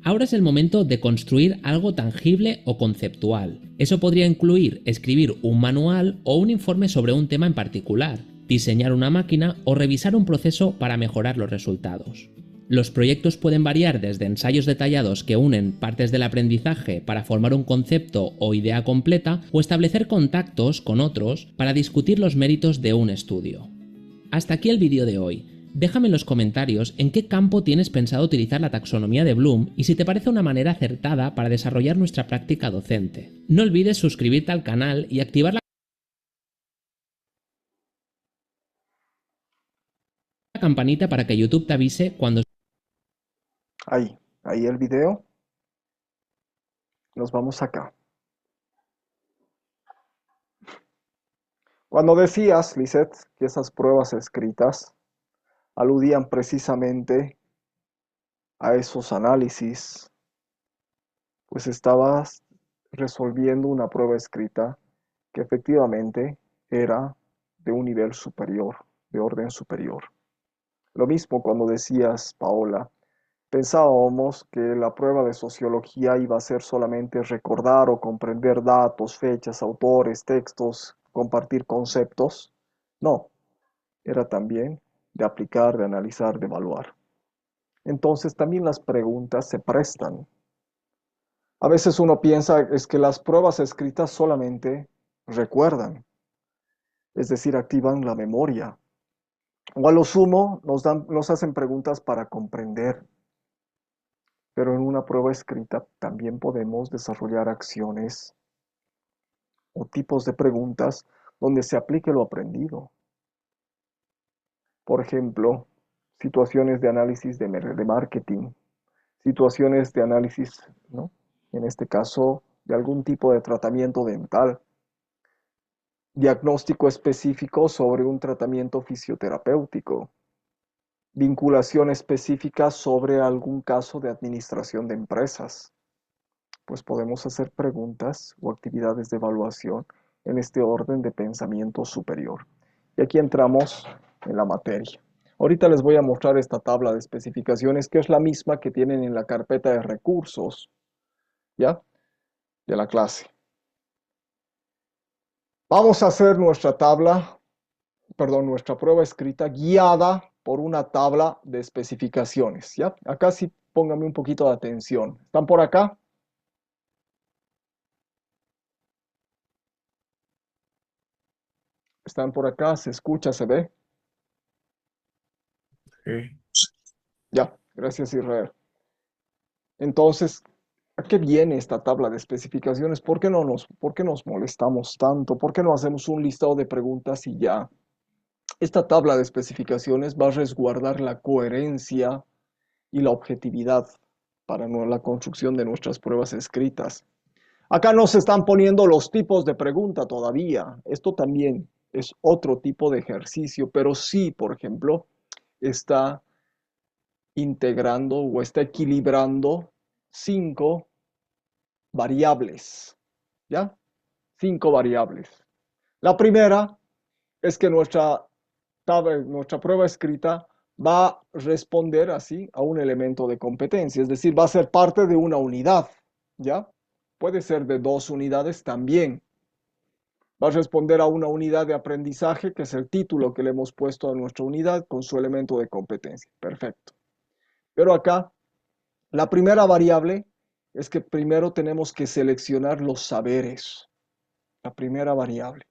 Ahora es el momento de construir algo tangible o conceptual. Eso podría incluir escribir un manual o un informe sobre un tema en particular, diseñar una máquina o revisar un proceso para mejorar los resultados. Los proyectos pueden variar desde ensayos detallados que unen partes del aprendizaje para formar un concepto o idea completa, o establecer contactos con otros para discutir los méritos de un estudio. Hasta aquí el vídeo de hoy. Déjame en los comentarios en qué campo tienes pensado utilizar la taxonomía de Bloom y si te parece una manera acertada para desarrollar nuestra práctica docente. No olvides suscribirte al canal y activar la campanita para que YouTube te avise cuando... Ahí el video. Nos vamos acá. Cuando decías, Lisette, que esas pruebas escritas aludían precisamente a esos análisis, pues estabas resolviendo una prueba escrita que efectivamente era de un nivel superior, de orden superior. Lo mismo cuando decías, Paola, pensábamos que la prueba de sociología iba a ser solamente recordar o comprender datos, fechas, autores, textos, compartir conceptos. No, era también de aplicar, de analizar, de evaluar. Entonces también las preguntas se prestan. A veces uno piensa es que las pruebas escritas solamente recuerdan, es decir, activan la memoria. O a lo sumo nos hacen preguntas para comprender. Pero en una prueba escrita también podemos desarrollar acciones o tipos de preguntas donde se aplique lo aprendido. Por ejemplo, situaciones de análisis de marketing, situaciones de análisis, ¿no? En este caso, de algún tipo de tratamiento dental, diagnóstico específico sobre un tratamiento fisioterapéutico, vinculación específica sobre algún caso de administración de empresas. Pues podemos hacer preguntas o actividades de evaluación en este orden de pensamiento superior. Y aquí entramos en la materia. Ahorita les voy a mostrar esta tabla de especificaciones, que es la misma que tienen en la carpeta de recursos, ¿ya? De la clase. Vamos a hacer nuestra prueba escrita guiada por una tabla de especificaciones, ¿ya? Acá sí pónganme un poquito de atención. ¿Están por acá? ¿Están por acá? ¿Se escucha? ¿Se ve? Sí. Ya, gracias Israel. Entonces, ¿a qué viene esta tabla de especificaciones? ¿Por qué nos molestamos tanto? ¿Por qué no hacemos un listado de preguntas y ya? Esta tabla de especificaciones va a resguardar la coherencia y la objetividad para la construcción de nuestras pruebas escritas. Acá no se están poniendo los tipos de pregunta todavía. Esto también es otro tipo de ejercicio, pero sí, por ejemplo, está integrando o está equilibrando 5 variables, ¿ya? 5 variables. La primera es que nuestra prueba escrita va a responder así a un elemento de competencia, es decir, va a ser parte de una unidad, ¿ya? Puede ser de 2 unidades también. Va a responder a una unidad de aprendizaje, que es el título que le hemos puesto a nuestra unidad con su elemento de competencia. Perfecto. Pero acá, la primera variable es que primero tenemos que seleccionar los saberes. La primera variable.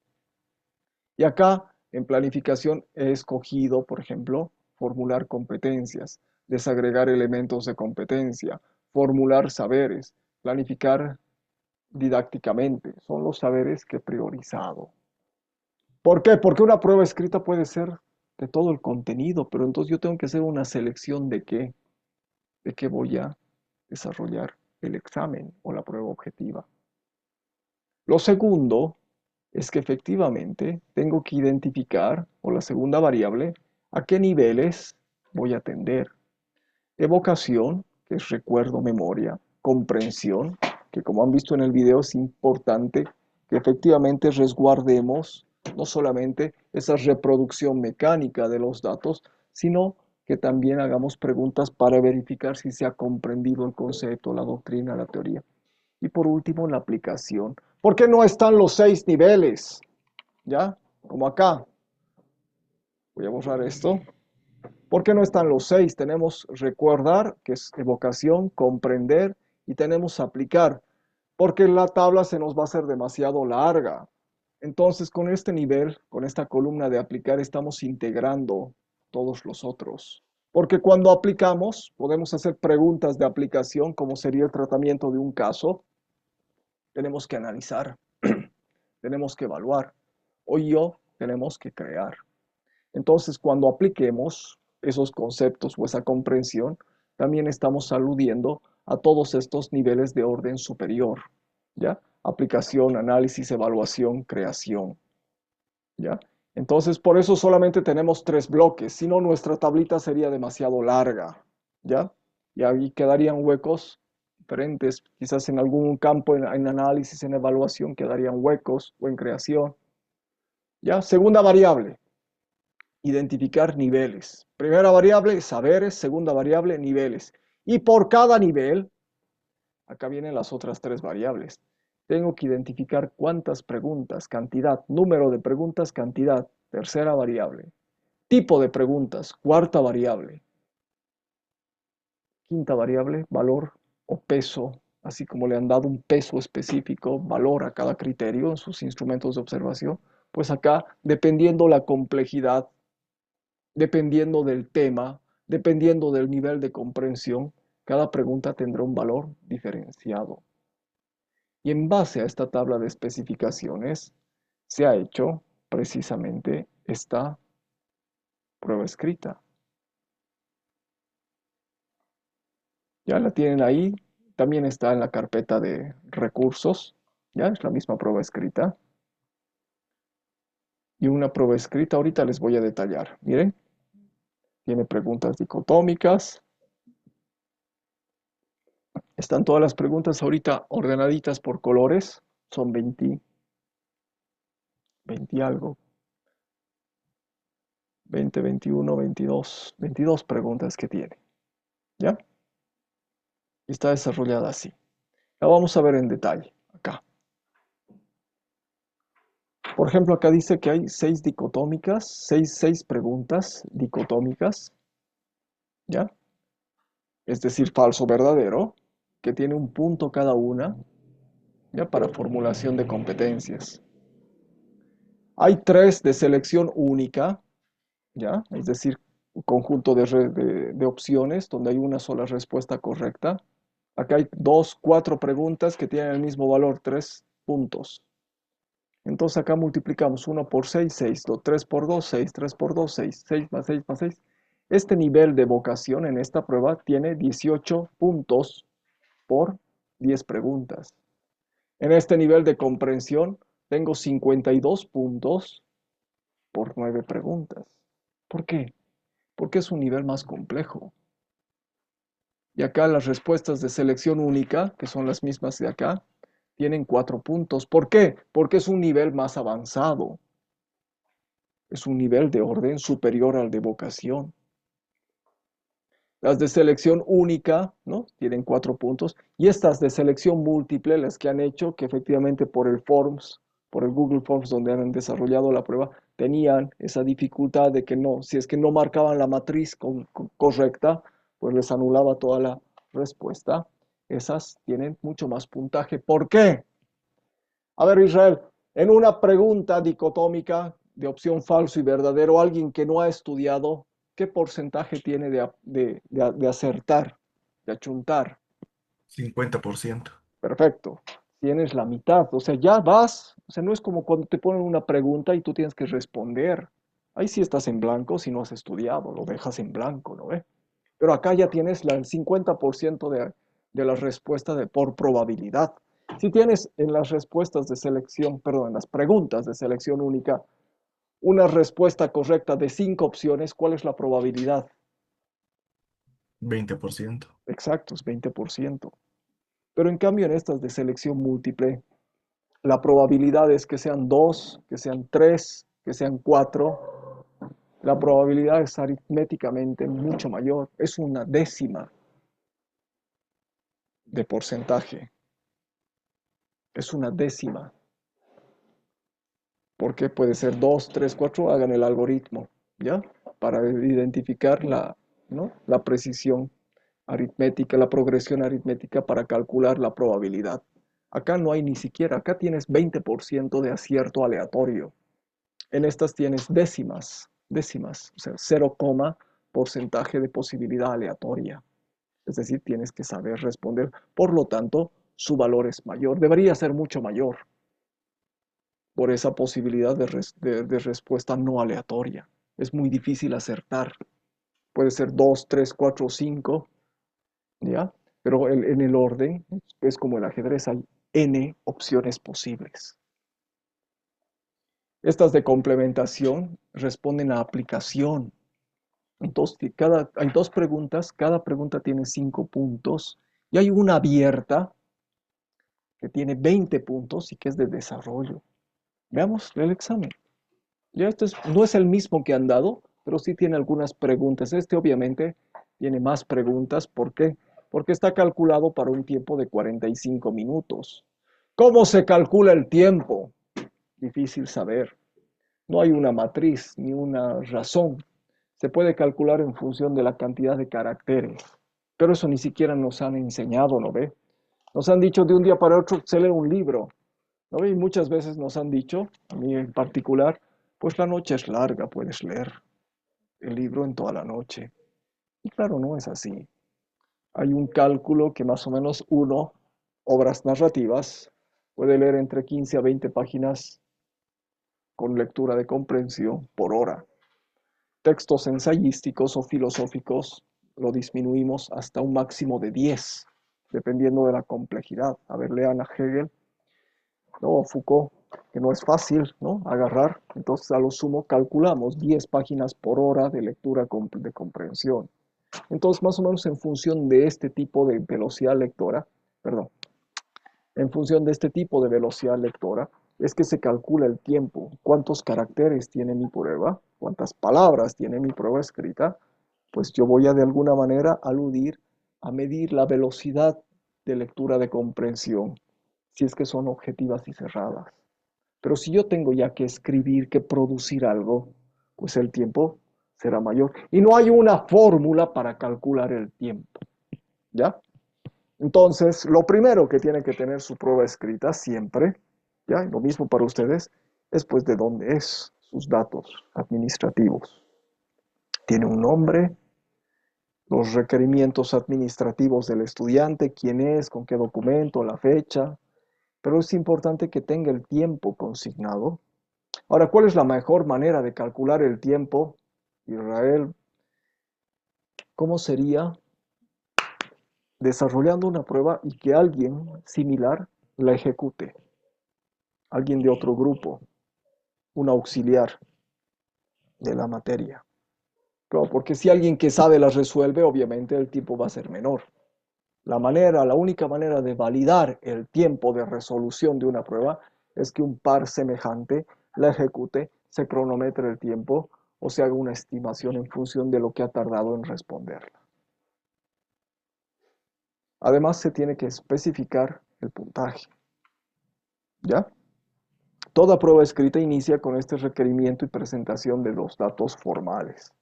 Y acá, en planificación, he escogido, por ejemplo, formular competencias, desagregar elementos de competencia, formular saberes, planificar didácticamente. Son los saberes que he priorizado. ¿Por qué? Porque una prueba escrita puede ser de todo el contenido, pero entonces yo tengo que hacer una selección de qué voy a desarrollar el examen o la prueba objetiva. Lo segundo es que efectivamente tengo que identificar, o la segunda variable, a qué niveles voy a atender. Evocación, que es recuerdo, memoria, comprensión, que como han visto en el video es importante que efectivamente resguardemos no solamente esa reproducción mecánica de los datos, sino que también hagamos preguntas para verificar si se ha comprendido el concepto, la doctrina, la teoría. Y por último, la aplicación. ¿Por qué no están los 6 niveles? ¿Ya? Como acá. Voy a borrar esto. ¿Por qué no están los 6? Tenemos recordar, que es evocación, comprender, y tenemos aplicar, porque la tabla se nos va a hacer demasiado larga. Entonces, con este nivel, con esta columna de aplicar, estamos integrando todos los otros. Porque cuando aplicamos, podemos hacer preguntas de aplicación, como sería el tratamiento de un caso. Tenemos que analizar, tenemos que evaluar, tenemos que crear. Entonces, cuando apliquemos esos conceptos o esa comprensión, también estamos aludiendo a todos estos niveles de orden superior, ¿ya? Aplicación, análisis, evaluación, creación, ¿ya? Entonces, por eso solamente tenemos 3 bloques, si no nuestra tablita sería demasiado larga, ¿ya? Y ahí quedarían huecos diferentes, quizás en algún campo en análisis, en evaluación, quedarían huecos o en creación, ¿ya? Segunda variable, identificar niveles. Primera variable, saberes. Segunda variable, niveles. Y por cada nivel, acá vienen las otras 3 variables. Tengo que identificar cuántas preguntas, cantidad, número de preguntas, cantidad. Tercera variable. Tipo de preguntas, cuarta variable. Quinta variable, valor o peso, así como le han dado un peso específico, valor a cada criterio en sus instrumentos de observación, pues acá, dependiendo la complejidad Dependiendo del tema, dependiendo del nivel de comprensión, cada pregunta tendrá un valor diferenciado. Y en base a esta tabla de especificaciones se ha hecho precisamente esta prueba escrita. Ya la tienen ahí, también está en la carpeta de recursos, ya es la misma prueba escrita. Y una prueba escrita, ahorita les voy a detallar. Miren, tiene preguntas dicotómicas. Están todas las preguntas ahorita ordenaditas por colores. Son 20 algo. 20, 21, 22 preguntas que tiene. ¿Ya? Y está desarrollada así. La vamos a ver en detalle acá. Por ejemplo, acá dice que hay 6 dicotómicas, 6 preguntas dicotómicas. ¿Ya? Es decir, falso, verdadero, que tiene un punto cada una, ya para formulación de competencias. Hay 3 de selección única, ya, es decir, un conjunto de opciones donde hay una sola respuesta correcta. Acá hay 4 preguntas que tienen el mismo valor, 3 puntos. Entonces acá multiplicamos 1 por 6, 6, 3 por 2, 6, 3 por 2, 6, 6 más 6 más 6. Este nivel de vocación en esta prueba tiene 18 puntos por 10 preguntas. En este nivel de comprensión tengo 52 puntos por 9 preguntas. ¿Por qué? Porque es un nivel más complejo. Y acá las respuestas de selección única, que son las mismas de acá, tienen 4 puntos. ¿Por qué? Porque es un nivel más avanzado. Es un nivel de orden superior al de vocación. Las de selección única, ¿no? Tienen 4 puntos. Y estas de selección múltiple, las que han hecho, que efectivamente por el Google Forms donde han desarrollado la prueba, tenían esa dificultad de que no, si es que no marcaban la matriz correcta, pues les anulaba toda la respuesta. Esas tienen mucho más puntaje. ¿Por qué? A ver, Israel, en una pregunta dicotómica de opción falso y verdadero, alguien que no ha estudiado, ¿qué porcentaje tiene de acertar, de achuntar? 50%. Perfecto. Tienes la mitad, o sea, ya vas. O sea, no es como cuando te ponen una pregunta y tú tienes que responder. Ahí sí estás en blanco si no has estudiado, lo dejas en blanco, ¿no ve? Pero acá ya tienes el 50% de la respuesta por probabilidad. Si tienes en las respuestas de selección, perdón, en las preguntas de selección única, una respuesta correcta de 5 opciones, ¿cuál es la probabilidad? 20%. Exacto, es 20%. Pero en cambio en estas de selección múltiple, la probabilidad es que sean 2, que sean 3, que sean 4. La probabilidad es aritméticamente mucho mayor, es una décima de porcentaje. Es una décima. Porque puede ser 2, 3, 4, hagan el algoritmo, ¿ya? Para identificar ¿no? La precisión aritmética, la progresión aritmética para calcular la probabilidad. Acá no hay ni siquiera, acá tienes 20% de acierto aleatorio. En estas tienes décimas, o sea, 0, porcentaje de posibilidad aleatoria. Es decir, tienes que saber responder. Por lo tanto, su valor es mayor, debería ser mucho mayor por esa posibilidad de respuesta no aleatoria. Es muy difícil acertar. Puede ser 2, 3, 4, 5, ¿ya? Pero en el orden, es como el ajedrez, hay n opciones posibles. Estas de complementación responden a aplicación. Entonces, hay 2 preguntas, cada pregunta tiene 5 puntos y hay una abierta que tiene 20 puntos y que es de desarrollo. Veamos el examen. Ya no es el mismo que han dado, pero sí tiene algunas preguntas. Este obviamente tiene más preguntas. ¿Por qué? Porque está calculado para un tiempo de 45 minutos. ¿Cómo se calcula el tiempo? Difícil saber. No hay una matriz ni una razón. Se puede calcular en función de la cantidad de caracteres. Pero eso ni siquiera nos han enseñado, ¿no ve? Nos han dicho de un día para otro, se lee un libro. ¿No? Y muchas veces nos han dicho, a mí en particular, pues la noche es larga, puedes leer. el libro en toda la noche. Y claro, no es así. Hay un cálculo que más o menos uno, obras narrativas, puede leer entre 15 a 20 páginas con lectura de comprensión por hora. Textos ensayísticos o filosóficos lo disminuimos hasta un máximo de 10, dependiendo de la complejidad. A ver, lean a Hegel, ¿no? Foucault, que no es fácil, ¿no? Agarrar. Entonces, a lo sumo calculamos 10 páginas por hora de lectura de comprensión. Entonces, más o menos en función de este tipo de velocidad lectora, perdón, en función de este tipo de velocidad lectora, es que se calcula el tiempo. ¿Cuántos caracteres tiene mi prueba? ¿Cuántas palabras tiene mi prueba escrita? Pues yo voy a de alguna manera aludir a medir la velocidad de lectura de comprensión, si es que son objetivas y cerradas. Pero si yo tengo ya que escribir, que producir algo, pues el tiempo será mayor. Y no hay una fórmula para calcular el tiempo. ¿Ya? Entonces, lo primero que tiene que tener su prueba escrita siempre, ¿ya? Y lo mismo para ustedes, es pues de dónde es, sus datos administrativos. Tiene un nombre, los requerimientos administrativos del estudiante, quién es, con qué documento, la fecha, pero es importante que tenga el tiempo consignado. Ahora, ¿cuál es la mejor manera de calcular el tiempo, Israel? ¿Cómo sería desarrollando una prueba y que alguien similar la ejecute? Alguien de otro grupo, un auxiliar de la materia. Claro, porque si alguien que sabe las resuelve, obviamente el tiempo va a ser menor. La única manera de validar el tiempo de resolución de una prueba es que un par semejante la ejecute, se cronometre el tiempo o se haga una estimación en función de lo que ha tardado en responderla. Además, se tiene que especificar el puntaje. ¿Ya? Toda prueba escrita inicia con este requerimiento y presentación de los datos formales.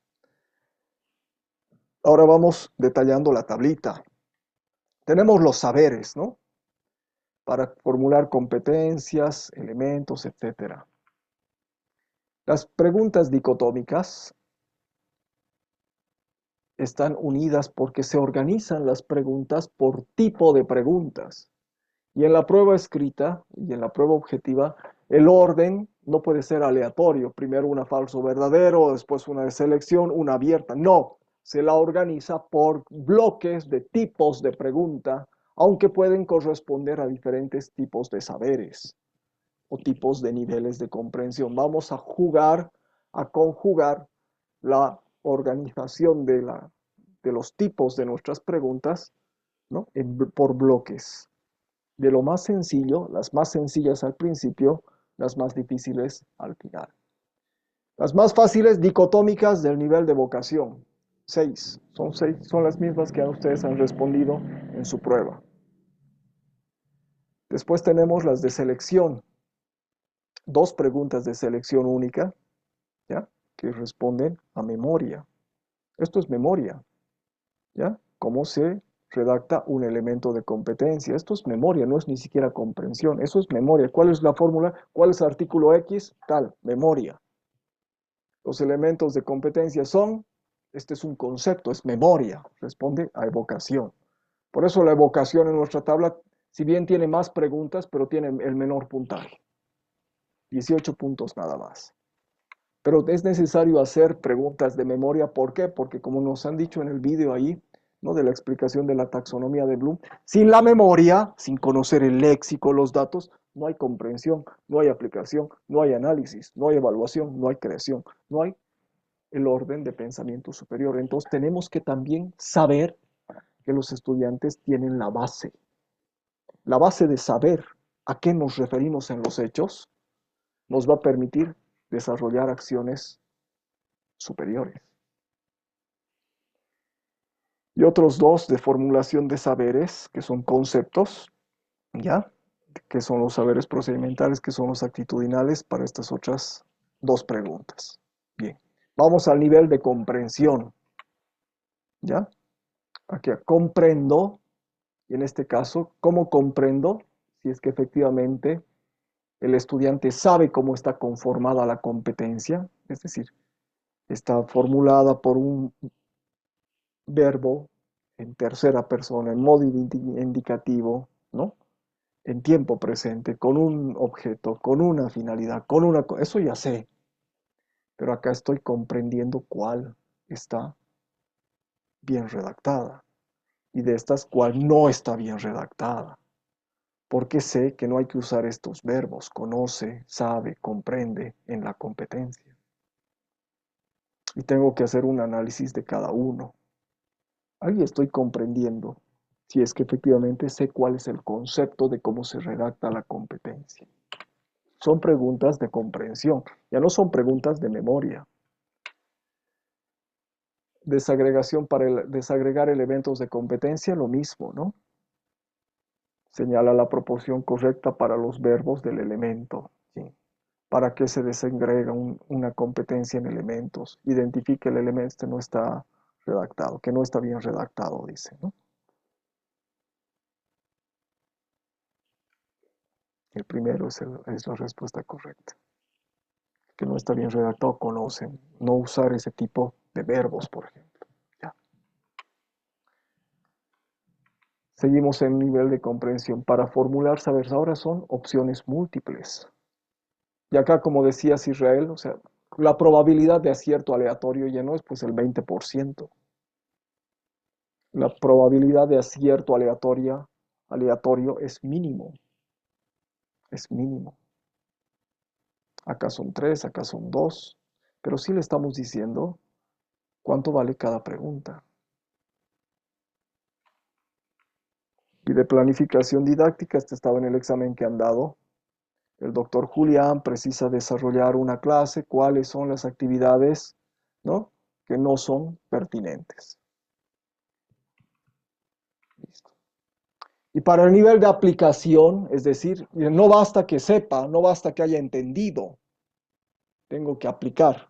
Ahora vamos detallando la tablita. Tenemos los saberes, ¿no? Para formular competencias, elementos, etc. Las preguntas dicotómicas están unidas porque se organizan las preguntas por tipo de preguntas. Y en la prueba escrita y en la prueba objetiva, el orden no puede ser aleatorio. Primero una falso verdadero, después una de selección, una abierta. No, se la organiza por bloques de tipos de pregunta, aunque pueden corresponder a diferentes tipos de saberes o tipos de niveles de comprensión. Vamos a jugar, a conjugar la organización de los tipos de nuestras preguntas, ¿no? Por bloques. De lo más sencillo, las más sencillas al principio, las más difíciles al final. Las más fáciles, dicotómicas del nivel de vocación. 6. Son las mismas que ustedes han respondido en su prueba. Después tenemos las de selección. 2 preguntas de selección única, ¿ya? Que responden a memoria. Esto es memoria, ¿ya? ¿Cómo se redacta un elemento de competencia? Esto es memoria, no es ni siquiera comprensión. Eso es memoria. ¿Cuál es la fórmula? ¿Cuál es el artículo X? Tal, memoria. Los elementos de competencia son, este es un concepto, es memoria, responde a evocación. Por eso la evocación en nuestra tabla, si bien tiene más preguntas, pero tiene el menor puntaje. 18 puntos nada más. Pero es necesario hacer preguntas de memoria. ¿Por qué? Porque como nos han dicho en el vídeo ahí, ¿no? De la explicación de la taxonomía de Bloom, sin la memoria, sin conocer el léxico, los datos, no hay comprensión, no hay aplicación, no hay análisis, no hay evaluación, no hay creación, no hay el orden de pensamiento superior. Entonces tenemos que también saber que los estudiantes tienen la base de saber a qué nos referimos en los hechos, nos va a permitir desarrollar acciones superiores. Y otros 2 de formulación de saberes, que son conceptos, ¿ya? Que son los saberes procedimentales, que son los actitudinales para estas otras 2 preguntas. Bien, vamos al nivel de comprensión, ¿ya? Aquí comprendo, y en este caso, ¿cómo comprendo? Si es que efectivamente el estudiante sabe cómo está conformada la competencia, es decir, está formulada por un verbo en tercera persona, en modo indicativo, ¿no? En tiempo presente, con un objeto, con una finalidad, eso ya sé, pero acá estoy comprendiendo cuál está bien redactada y de estas cuál no está bien redactada, porque sé que no hay que usar estos verbos, conoce, sabe, comprende en la competencia. Y tengo que hacer un análisis de cada uno. Ahí estoy comprendiendo si es que efectivamente sé cuál es el concepto de cómo se redacta la competencia. Son preguntas de comprensión, ya no son preguntas de memoria. Desagregación para desagregar elementos de competencia, lo mismo, ¿no? Señala la proporción correcta para los verbos del elemento. ¿Sí? ¿Para qué se desagrega una competencia en elementos? Identifique el elemento, este no está redactado, que no está bien redactado, dice, ¿no? El primero es la respuesta correcta. Que no está bien redactado, conocen. No usar ese tipo de verbos, por ejemplo. Ya. Seguimos en nivel de comprensión. Para formular saberes ahora son opciones múltiples. Y acá, como decías Israel, o sea, la probabilidad de acierto aleatorio ya no es pues el 20%. La probabilidad de acierto aleatorio es mínimo. Es mínimo. Acá son 3, acá son 2. Pero sí le estamos diciendo cuánto vale cada pregunta. Y de planificación didáctica, este estaba en el examen que han dado. El doctor Julián precisa desarrollar una clase, cuáles son las actividades, ¿no?, que no son pertinentes. Listo. Y para el nivel de aplicación, es decir, no basta que sepa, no basta que haya entendido, tengo que aplicar.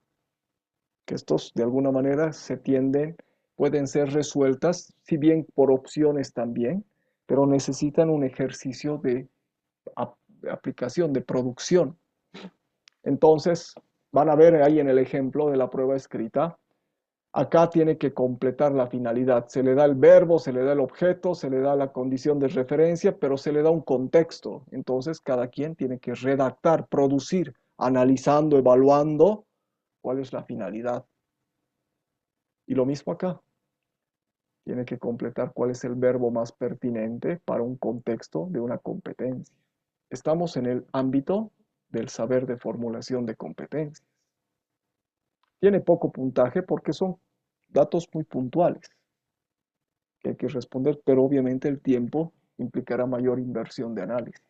Que estos de alguna manera pueden ser resueltas, si bien por opciones también, pero necesitan un ejercicio de aplicación, de producción. Entonces, van a ver ahí en el ejemplo de la prueba escrita, acá tiene que completar la finalidad. Se le da el verbo, se le da el objeto, se le da la condición de referencia, pero se le da un contexto. Entonces, cada quien tiene que redactar, producir, analizando, evaluando cuál es la finalidad. Y lo mismo acá. Tiene que completar cuál es el verbo más pertinente para un contexto de una competencia. Estamos en el ámbito del saber de formulación de competencias. Tiene poco puntaje porque son datos muy puntuales que hay que responder, pero obviamente el tiempo implicará mayor inversión de análisis.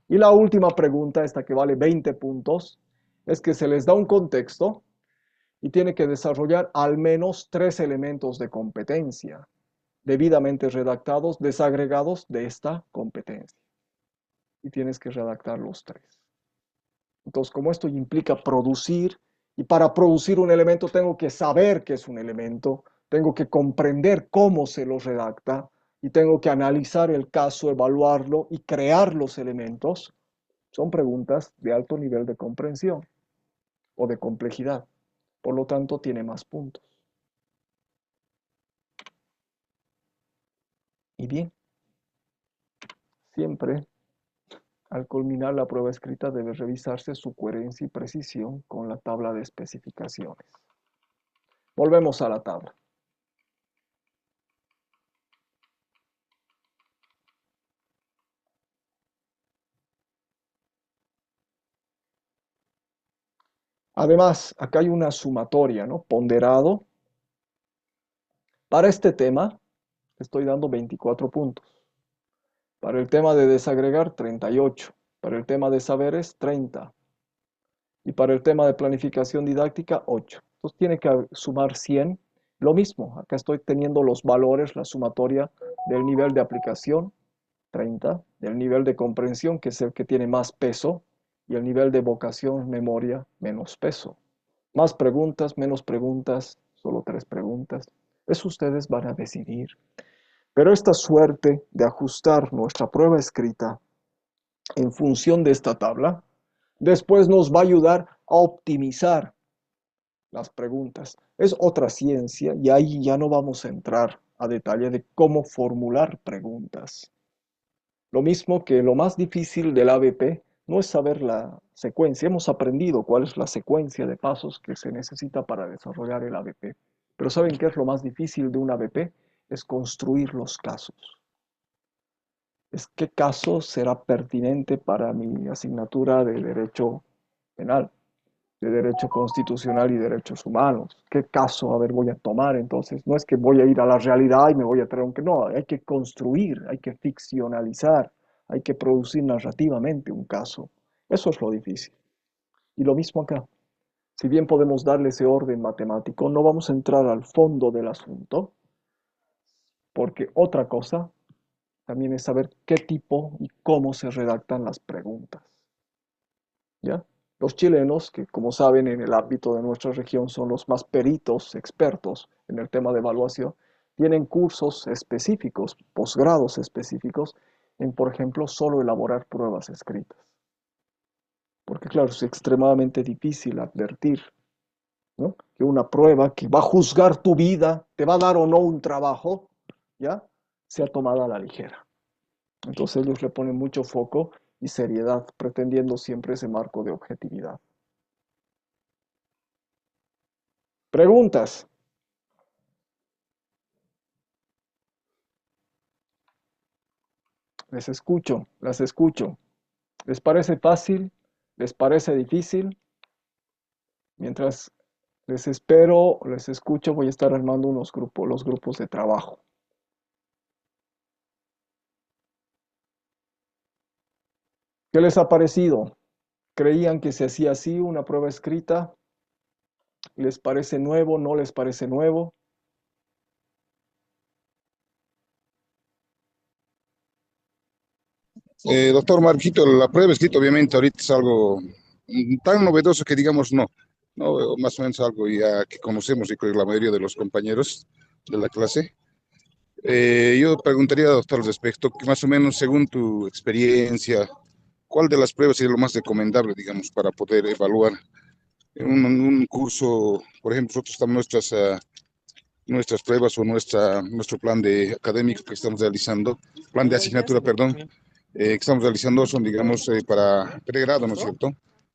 Y la última pregunta, esta que vale 20 puntos, es que se les da un contexto y tiene que desarrollar al menos 3 elementos de competencia, debidamente redactados, desagregados de esta competencia. Y tienes que redactar los 3. Entonces, como esto implica producir, y para producir un elemento tengo que saber qué es un elemento, tengo que comprender cómo se lo redacta, y tengo que analizar el caso, evaluarlo y crear los elementos, son preguntas de alto nivel de comprensión o de complejidad. Por lo tanto, tiene más puntos. Y bien, siempre al culminar la prueba escrita debe revisarse su coherencia y precisión con la tabla de especificaciones. Volvemos a la tabla. Además, acá hay una sumatoria, ¿no? Ponderado. Para este tema, estoy dando 24 puntos. Para el tema de desagregar, 38. Para el tema de saberes, 30. Y para el tema de planificación didáctica, 8. Entonces tiene que sumar 100. Lo mismo, acá estoy teniendo los valores, la sumatoria del nivel de aplicación, 30, del nivel de comprensión, que es el que tiene más peso, y el nivel de vocación, memoria, menos peso. Más preguntas, menos preguntas, solo 3 preguntas. Eso ustedes van a decidir. Pero esta suerte de ajustar nuestra prueba escrita en función de esta tabla, después nos va a ayudar a optimizar las preguntas. Es otra ciencia y ahí ya no vamos a entrar a detalle de cómo formular preguntas. Lo mismo que lo más difícil del ABP no es saber la secuencia. Hemos aprendido cuál es la secuencia de pasos que se necesita para desarrollar el ABP. Pero ¿saben qué es lo más difícil de un ABP? Es construir los casos. Es qué caso será pertinente para mi asignatura de Derecho Penal, de Derecho Constitucional y Derechos Humanos. ¿Qué caso, a ver, voy a tomar? Entonces, no es que voy a ir a la realidad y me voy a traer un que no, hay que construir, hay que ficcionalizar, hay que producir narrativamente un caso. Eso es lo difícil. Y lo mismo acá. Si bien podemos darle ese orden matemático, no vamos a entrar al fondo del asunto, porque otra cosa también es saber qué tipo y cómo se redactan las preguntas. ¿Ya? Los chilenos, que como saben en el ámbito de nuestra región son los más peritos, expertos en el tema de evaluación, tienen cursos específicos, posgrados específicos en, por ejemplo, solo elaborar pruebas escritas. Porque claro, es extremadamente difícil advertir, ¿no?, que una prueba que va a juzgar tu vida, te va a dar o no un trabajo, ¿ya?, sea tomada a la ligera. Entonces ellos le ponen mucho foco y seriedad, pretendiendo siempre ese marco de objetividad. Preguntas. Les escucho, las escucho. ¿Les parece fácil? ¿Les parece difícil? Mientras les espero, les escucho, voy a estar armando los grupos de trabajo. ¿Qué les ha parecido? ¿Creían que se hacía así una prueba escrita? ¿Les parece nuevo? ¿No les parece nuevo? Doctor Marquito, la prueba escrita obviamente ahorita es algo tan novedoso que digamos no, más o menos algo ya que conocemos y creo que la mayoría de los compañeros de la clase. Yo preguntaría, doctor, al respecto, que más o menos según tu experiencia, ¿cuál de las pruebas sería lo más recomendable, digamos, para poder evaluar en un curso? Por ejemplo, nosotros estamos nuestras pruebas o nuestro plan de académico que estamos realizando, plan de asignatura, perdón, que estamos realizando son, digamos, para pregrado, ¿no es cierto?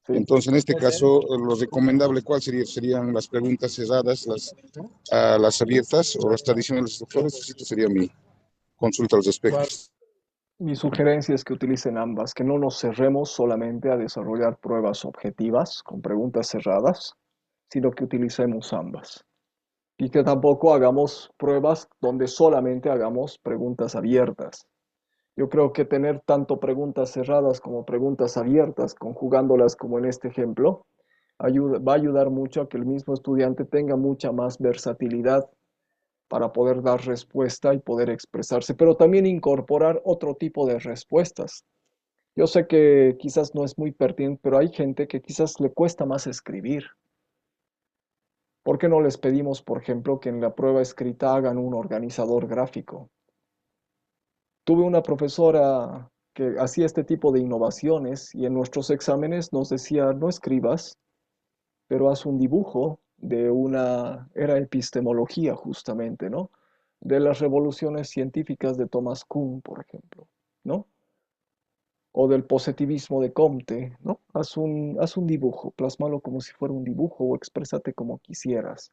Sí. Entonces, en este caso, lo recomendable, ¿cuál serían las preguntas cerradas, las abiertas o las tradicionales, doctores? Esta sería mi consulta al respecto. Mi sugerencia es que utilicen ambas, que no nos cerremos solamente a desarrollar pruebas objetivas con preguntas cerradas, sino que utilicemos ambas. Y que tampoco hagamos pruebas donde solamente hagamos preguntas abiertas. Yo creo que tener tanto preguntas cerradas como preguntas abiertas, conjugándolas como en este ejemplo, va a ayudar mucho a que el mismo estudiante tenga mucha más versatilidad para poder dar respuesta y poder expresarse, pero también incorporar otro tipo de respuestas. Yo sé que quizás no es muy pertinente, pero hay gente que quizás le cuesta más escribir. ¿Por qué no les pedimos, por ejemplo, que en la prueba escrita hagan un organizador gráfico? Tuve una profesora que hacía este tipo de innovaciones y en nuestros exámenes nos decía, no escribas, pero haz un dibujo de era epistemología justamente, ¿no? De las revoluciones científicas de Thomas Kuhn, por ejemplo, ¿no? O del positivismo de Comte, ¿no? Haz un dibujo, plásmalo como si fuera un dibujo o exprésate como quisieras.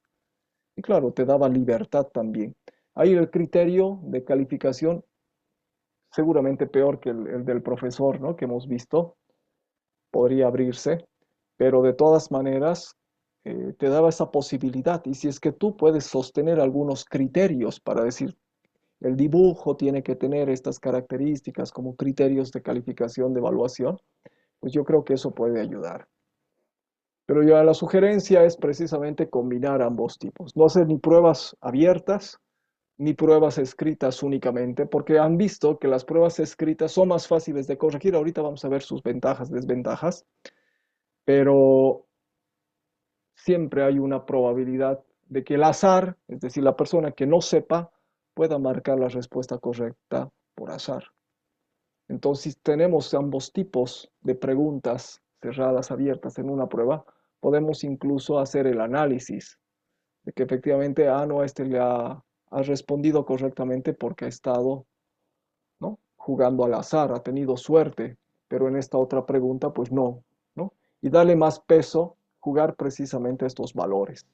Y claro, te daba libertad también. Ahí el criterio de calificación, seguramente peor que el del profesor, ¿no?, que hemos visto, podría abrirse, pero de todas maneras te daba esa posibilidad. Y si es que tú puedes sostener algunos criterios para decir, el dibujo tiene que tener estas características como criterios de calificación, de evaluación, pues yo creo que eso puede ayudar. Pero ya la sugerencia es precisamente combinar ambos tipos, no hacer ni pruebas abiertas ni pruebas escritas únicamente, porque han visto que las pruebas escritas son más fáciles de corregir. Ahorita vamos a ver sus ventajas, desventajas, pero siempre hay una probabilidad de que el azar, es decir, la persona que no sepa, pueda marcar la respuesta correcta por azar. Entonces, si tenemos ambos tipos de preguntas cerradas, abiertas en una prueba, podemos incluso hacer el análisis de que efectivamente, no, le ha respondido correctamente porque ha estado, ¿no?, jugando al azar, ha tenido suerte, pero en esta otra pregunta, pues no, ¿no? Y darle más peso, jugar precisamente a estos valores.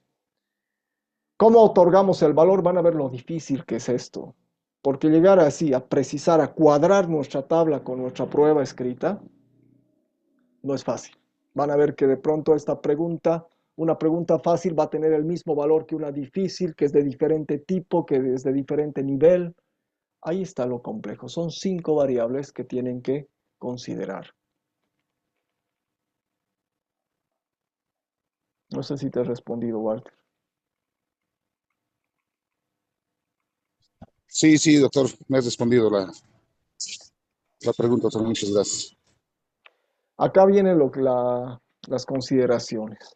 ¿Cómo otorgamos el valor? Van a ver lo difícil que es esto, porque llegar así a precisar, a cuadrar nuestra tabla con nuestra prueba escrita, no es fácil. Van a ver que de pronto esta pregunta, una pregunta fácil va a tener el mismo valor que una difícil, que es de diferente tipo, que es de diferente nivel. Ahí está lo complejo. Son 5 variables que tienen que considerar. No sé si te he respondido, Walter. Sí, sí, doctor, me has respondido la pregunta, doctor. Muchas gracias. Acá vienen las consideraciones.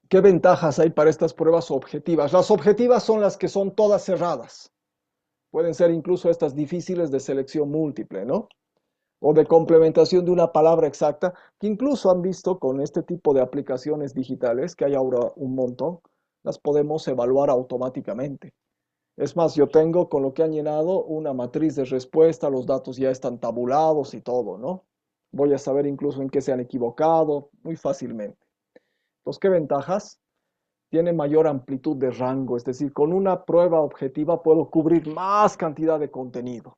¿Qué ventajas hay para estas pruebas objetivas? Las objetivas son las que son todas cerradas. Pueden ser incluso estas difíciles de selección múltiple, ¿no? O de complementación de una palabra exacta, que incluso han visto con este tipo de aplicaciones digitales, que hay ahora un montón, las podemos evaluar automáticamente. Es más, yo tengo con lo que han llenado una matriz de respuesta, los datos ya están tabulados y todo, ¿no? Voy a saber incluso en qué se han equivocado muy fácilmente. Entonces, ¿qué ventajas? Tiene mayor amplitud de rango, es decir, con una prueba objetiva puedo cubrir más cantidad de contenido.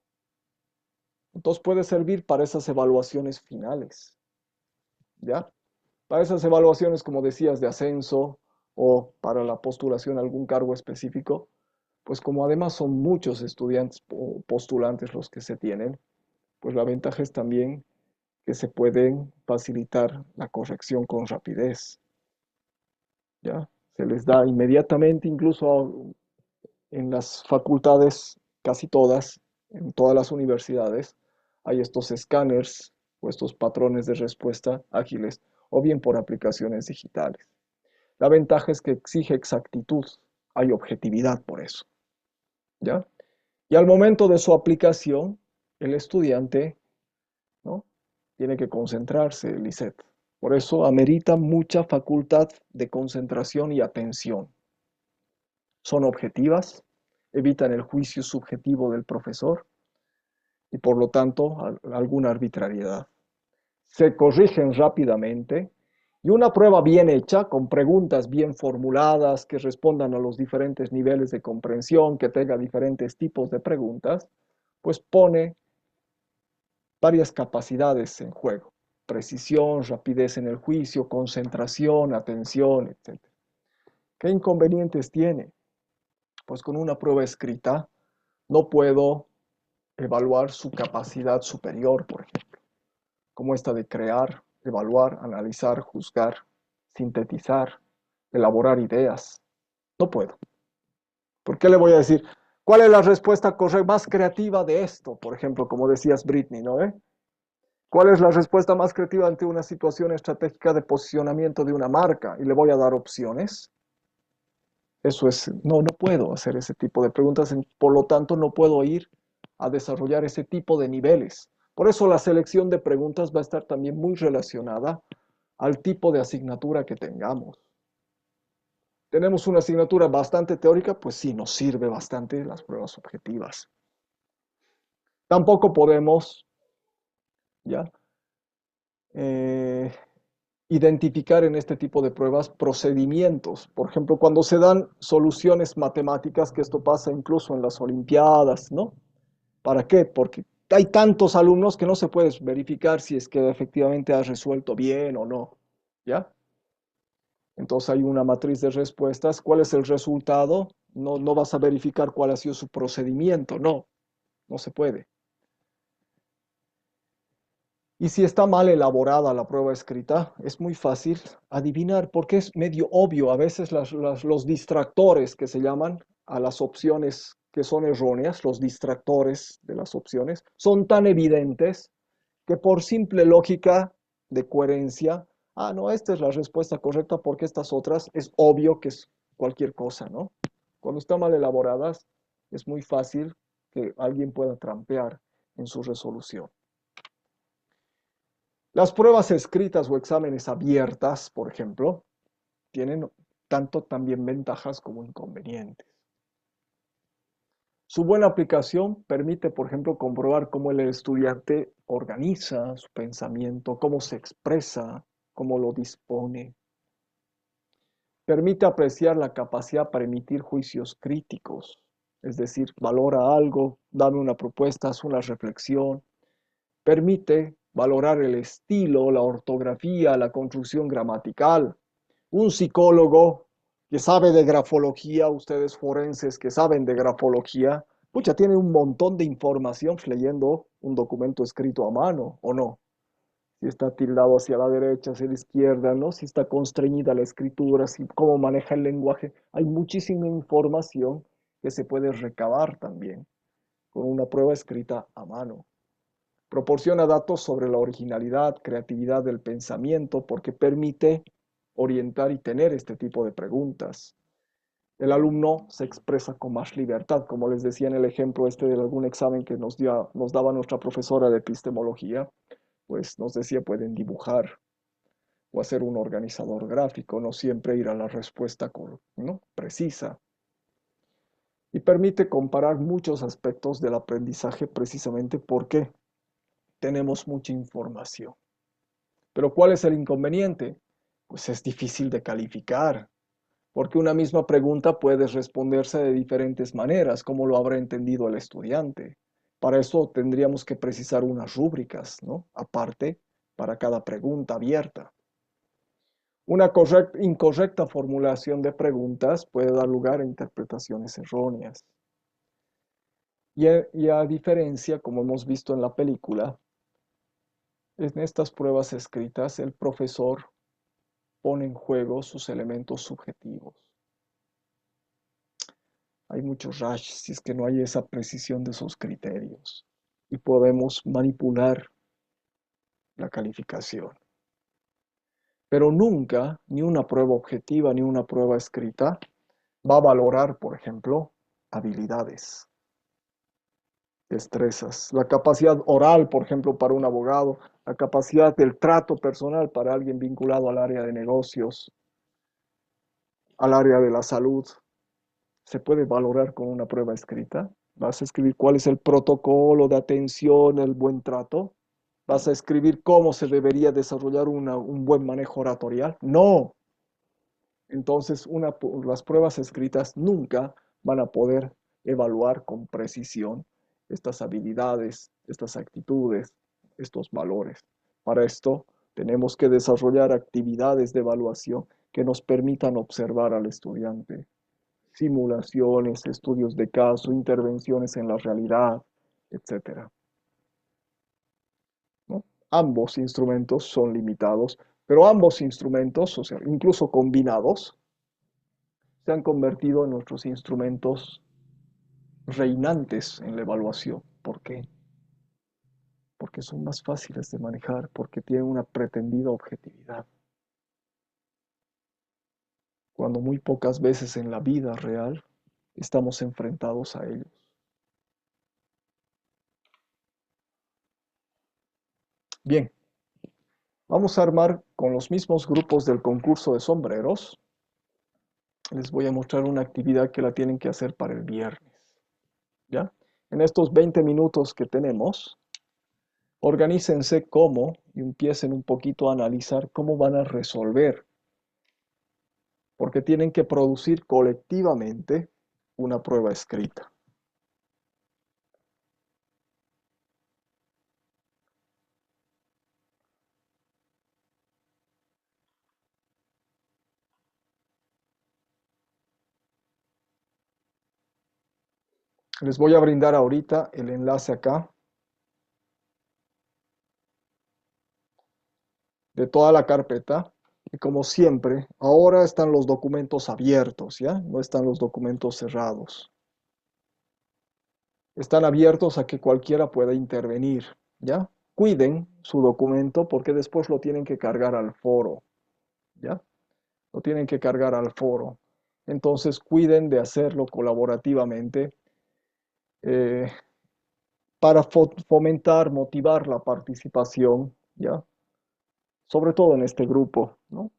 Entonces puede servir para esas evaluaciones finales, ¿ya? Para esas evaluaciones, como decías, de ascenso o para la postulación a algún cargo específico, pues como además son muchos estudiantes o postulantes los que se tienen, pues la ventaja es también que se pueden facilitar la corrección con rapidez, ¿ya? Se les da inmediatamente, incluso en las facultades, casi todas, en todas las universidades, hay estos escáneres o estos patrones de respuesta ágiles, o bien por aplicaciones digitales. La ventaja es que exige exactitud, hay objetividad por eso, ¿ya? Y al momento de su aplicación, el estudiante, ¿no?, tiene que concentrarse, Lisette. Por eso amerita mucha facultad de concentración y atención. Son objetivas, evitan el juicio subjetivo del profesor y por lo tanto alguna arbitrariedad. Se corrigen rápidamente y una prueba bien hecha, con preguntas bien formuladas que respondan a los diferentes niveles de comprensión, que tenga diferentes tipos de preguntas, pues pone varias capacidades en juego: precisión, rapidez en el juicio, concentración, atención, etc. ¿Qué inconvenientes tiene? Pues con una prueba escrita no puedo evaluar su capacidad superior, por ejemplo, como esta de crear, evaluar, analizar, juzgar, sintetizar, elaborar ideas. No puedo. ¿Por qué le voy a decir cuál es la respuesta correcta más creativa de esto? Por ejemplo, como decías, Britney, ¿no? ¿Cuál es la respuesta más creativa ante una situación estratégica de posicionamiento de una marca? Y le voy a dar opciones. Eso es, no puedo hacer ese tipo de preguntas, por lo tanto no puedo ir a desarrollar ese tipo de niveles. Por eso la selección de preguntas va a estar también muy relacionada al tipo de asignatura que tengamos. Tenemos una asignatura bastante teórica, pues sí, nos sirve bastante las pruebas objetivas. Tampoco podemos, ¿ya?, identificar en este tipo de pruebas procedimientos. Por ejemplo, cuando se dan soluciones matemáticas, que esto pasa incluso en las olimpiadas, ¿no? ¿Para qué? Porque hay tantos alumnos que no se puede verificar si es que efectivamente has resuelto bien o no, ¿ya? Entonces hay una matriz de respuestas. ¿Cuál es el resultado? No vas a verificar cuál ha sido su procedimiento, no se puede. Y si está mal elaborada la prueba escrita, es muy fácil adivinar porque es medio obvio. A veces los distractores que se llaman a las opciones que son erróneas, los distractores de las opciones, son tan evidentes que por simple lógica de coherencia, no, esta es la respuesta correcta porque estas otras es obvio que es cualquier cosa, ¿no? Cuando están mal elaboradas, es muy fácil que alguien pueda trampear en su resolución. Las pruebas escritas o exámenes abiertas, por ejemplo, tienen tanto también ventajas como inconvenientes. Su buena aplicación permite, por ejemplo, comprobar cómo el estudiante organiza su pensamiento, cómo se expresa, cómo lo dispone. Permite apreciar la capacidad para emitir juicios críticos, es decir, valora algo, dame una propuesta, haz una reflexión. Permite valorar el estilo, la ortografía, la construcción gramatical. Un psicólogo que sabe de grafología, ustedes forenses que saben de grafología, pucha, tiene un montón de información leyendo un documento escrito a mano, ¿o no? Si está tildado hacia la derecha, hacia la izquierda, ¿no? Si está constreñida la escritura, si cómo maneja el lenguaje. Hay muchísima información que se puede recabar también con una prueba escrita a mano. Proporciona datos sobre la originalidad, creatividad del pensamiento, porque permite orientar y tener este tipo de preguntas. El alumno se expresa con más libertad, como les decía en el ejemplo este de algún examen que nos daba nuestra profesora de epistemología, pues nos decía pueden dibujar o hacer un organizador gráfico, no siempre ir a la respuesta ¿no? precisa. Y permite comparar muchos aspectos del aprendizaje precisamente porque tenemos mucha información. Pero ¿cuál es el inconveniente? Pues es difícil de calificar, porque una misma pregunta puede responderse de diferentes maneras, como lo habrá entendido el estudiante. Para eso tendríamos que precisar unas rúbricas, ¿no? Aparte, para cada pregunta abierta. Una incorrecta formulación de preguntas puede dar lugar a interpretaciones erróneas. Y a diferencia, como hemos visto en la película, en estas pruebas escritas el profesor pone en juego sus elementos subjetivos. Hay muchos rush si es que no hay esa precisión de esos criterios y podemos manipular la calificación. Pero nunca, ni una prueba objetiva ni una prueba escrita, va a valorar, por ejemplo, habilidades, destrezas, la capacidad oral, por ejemplo, para un abogado, la capacidad del trato personal para alguien vinculado al área de negocios, al área de la salud. ¿Se puede valorar con una prueba escrita? ¿Vas a escribir cuál es el protocolo de atención, el buen trato? ¿Vas a escribir cómo se debería desarrollar un buen manejo oratorial? No. Entonces, las pruebas escritas nunca van a poder evaluar con precisión estas habilidades, estas actitudes, estos valores. Para esto, tenemos que desarrollar actividades de evaluación que nos permitan observar al estudiante. Simulaciones, estudios de caso, intervenciones en la realidad, etc. ¿No? Ambos instrumentos son limitados, pero ambos instrumentos, o sea, incluso combinados, se han convertido en nuestros instrumentos reinantes en la evaluación. ¿Por qué? Porque son más fáciles de manejar, porque tienen una pretendida objetividad. Cuando muy pocas veces en la vida real estamos enfrentados a ellos. Bien, vamos a armar con los mismos grupos del concurso de sombreros. Les voy a mostrar una actividad que la tienen que hacer para el viernes. ¿Ya? En estos 20 minutos que tenemos, organícense cómo y empiecen un poquito a analizar cómo van a resolver. Porque tienen que producir colectivamente una prueba escrita. Les voy a brindar ahorita el enlace acá de toda la carpeta. Y como siempre, ahora están los documentos abiertos, ¿ya? No están los documentos cerrados. Están abiertos a que cualquiera pueda intervenir, ¿ya? Cuiden su documento porque después lo tienen que cargar al foro, ¿ya? Lo tienen que cargar al foro. Entonces, cuiden de hacerlo colaborativamente para fomentar, motivar la participación, ¿ya? Sobre todo en este grupo, ¿no?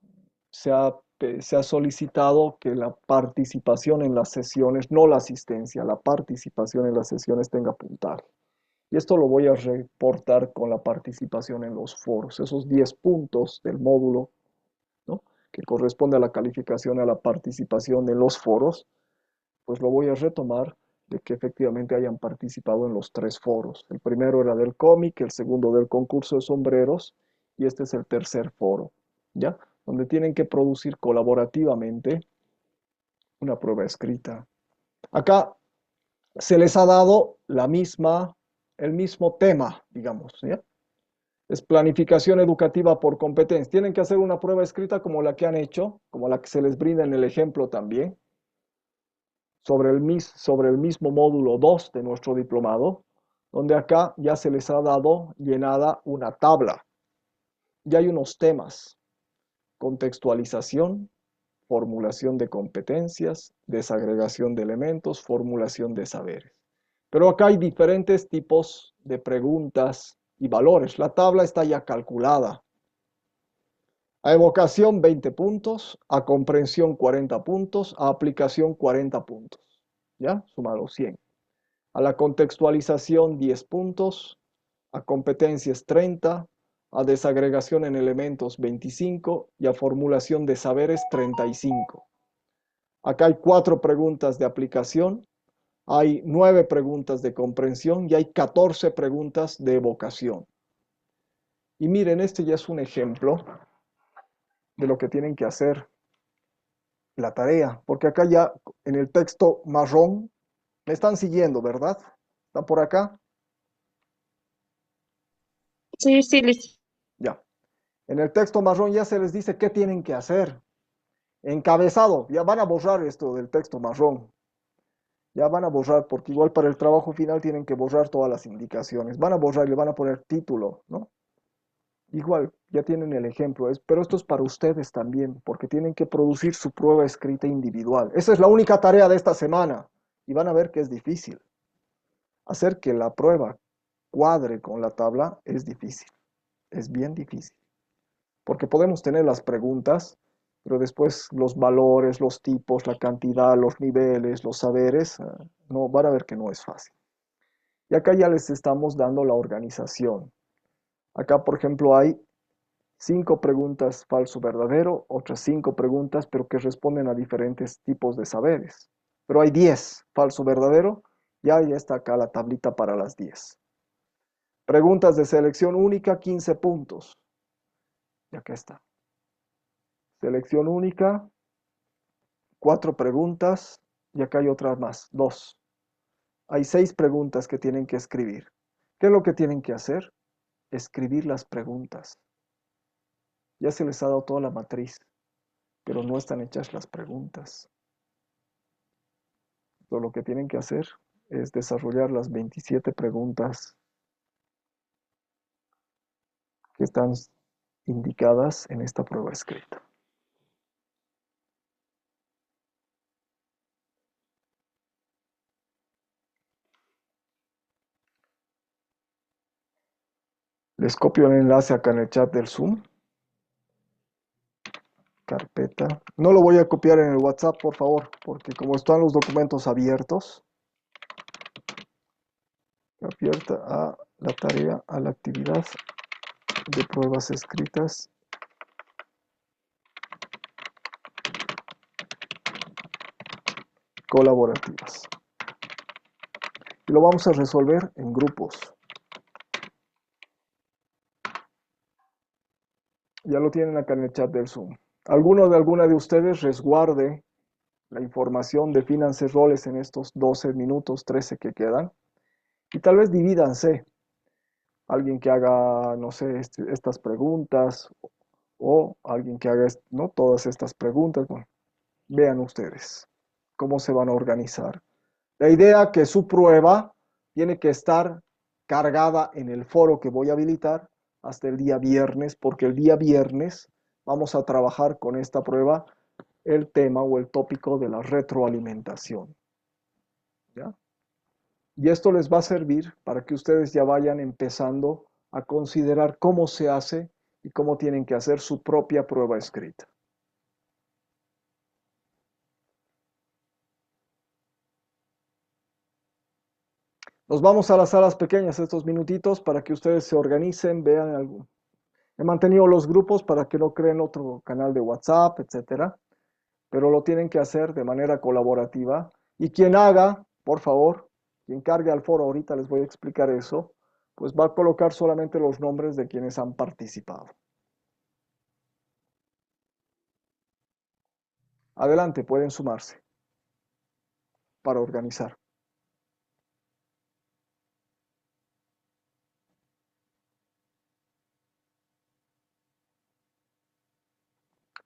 Se ha se ha solicitado que la participación en las sesiones, no la asistencia, la participación en las sesiones tenga puntaje. Y esto lo voy a reportar con la participación en los foros. Esos 10 puntos del módulo, ¿no?, que corresponde a la calificación a la participación en los foros, pues lo voy a retomar de que efectivamente hayan participado en los 3 foros. El primero era del cómic, el segundo del concurso de sombreros, y este es el tercer foro, ¿ya? Donde tienen que producir colaborativamente una prueba escrita. Acá se les ha dado el mismo tema, digamos, ¿ya? Es planificación educativa por competencia. Tienen que hacer una prueba escrita como la que han hecho, como la que se les brinda en el ejemplo también, sobre el mismo módulo 2 de nuestro diplomado, donde acá ya se les ha dado llenada una tabla. Ya hay unos temas: contextualización, formulación de competencias, desagregación de elementos, formulación de saberes. Pero acá hay diferentes tipos de preguntas y valores. La tabla está ya calculada. A evocación 20 puntos, a comprensión 40 puntos, a aplicación 40 puntos. ¿Ya? Sumado 100. A la contextualización 10 puntos, a competencias 30, a desagregación en elementos 25 y a formulación de saberes 35. Acá hay 4 preguntas de aplicación, hay 9 preguntas de comprensión y hay 14 preguntas de evocación. Y miren, este ya es un ejemplo de lo que tienen que hacer la tarea, porque acá ya en el texto marrón, me están siguiendo, ¿verdad? ¿Están por acá? Sí, sí, listo. Ya. En el texto marrón ya se les dice qué tienen que hacer. Encabezado, ya van a borrar esto del texto marrón. Ya van a borrar, porque igual para el trabajo final tienen que borrar todas las indicaciones. Van a borrar y le van a poner título, ¿no? Igual, ya tienen el ejemplo, pero esto es para ustedes también, porque tienen que producir su prueba escrita individual. Esa es la única tarea de esta semana, y van a ver que es difícil. Hacer que la prueba cuadre con la tabla es difícil, es bien difícil, porque podemos tener las preguntas, pero después los valores, los tipos, la cantidad, los niveles, los saberes, no, van a ver que no es fácil. Y acá ya les estamos dando la organización. Acá, por ejemplo, hay 5 preguntas falso verdadero, otras 5 preguntas, pero que responden a diferentes tipos de saberes. Pero hay 10 falso verdadero, ya está acá la tablita para las 10. Preguntas de selección única, 15 puntos. Y acá está. Selección única, 4 preguntas, y acá hay otras más, 2. Hay 6 preguntas que tienen que escribir. ¿Qué es lo que tienen que hacer? Escribir las preguntas. Ya se les ha dado toda la matriz, pero no están hechas las preguntas. Lo que tienen que hacer es desarrollar las 27 preguntas que están indicadas en esta prueba escrita. Les copio el enlace acá en el chat del Zoom. Carpeta. No lo voy a copiar en el WhatsApp, por favor, porque como están los documentos abiertos, abierta a la tarea, a la actividad de pruebas escritas colaborativas. Y lo vamos a resolver en grupos. Ya lo tienen acá en el chat del Zoom. Alguna de ustedes resguarde la información, defínanse roles en estos 12 minutos, 13 que quedan, y tal vez divídanse. Alguien que haga, no sé, estas preguntas, o alguien que haga, ¿no?, todas estas preguntas. Bueno, vean ustedes cómo se van a organizar. La idea que su prueba tiene que estar cargada en el foro que voy a habilitar hasta el día viernes, porque el día viernes vamos a trabajar con esta prueba el tema o el tópico de la retroalimentación. ¿Ya? Y esto les va a servir para que ustedes ya vayan empezando a considerar cómo se hace y cómo tienen que hacer su propia prueba escrita. Nos vamos a las salas pequeñas estos minutitos para que ustedes se organicen, vean algo. He mantenido los grupos para que no creen otro canal de WhatsApp, etcétera, pero lo tienen que hacer de manera colaborativa. Y quien haga, por favor, quien cargue al foro, ahorita les voy a explicar eso, pues va a colocar solamente los nombres de quienes han participado. Adelante, pueden sumarse para organizar.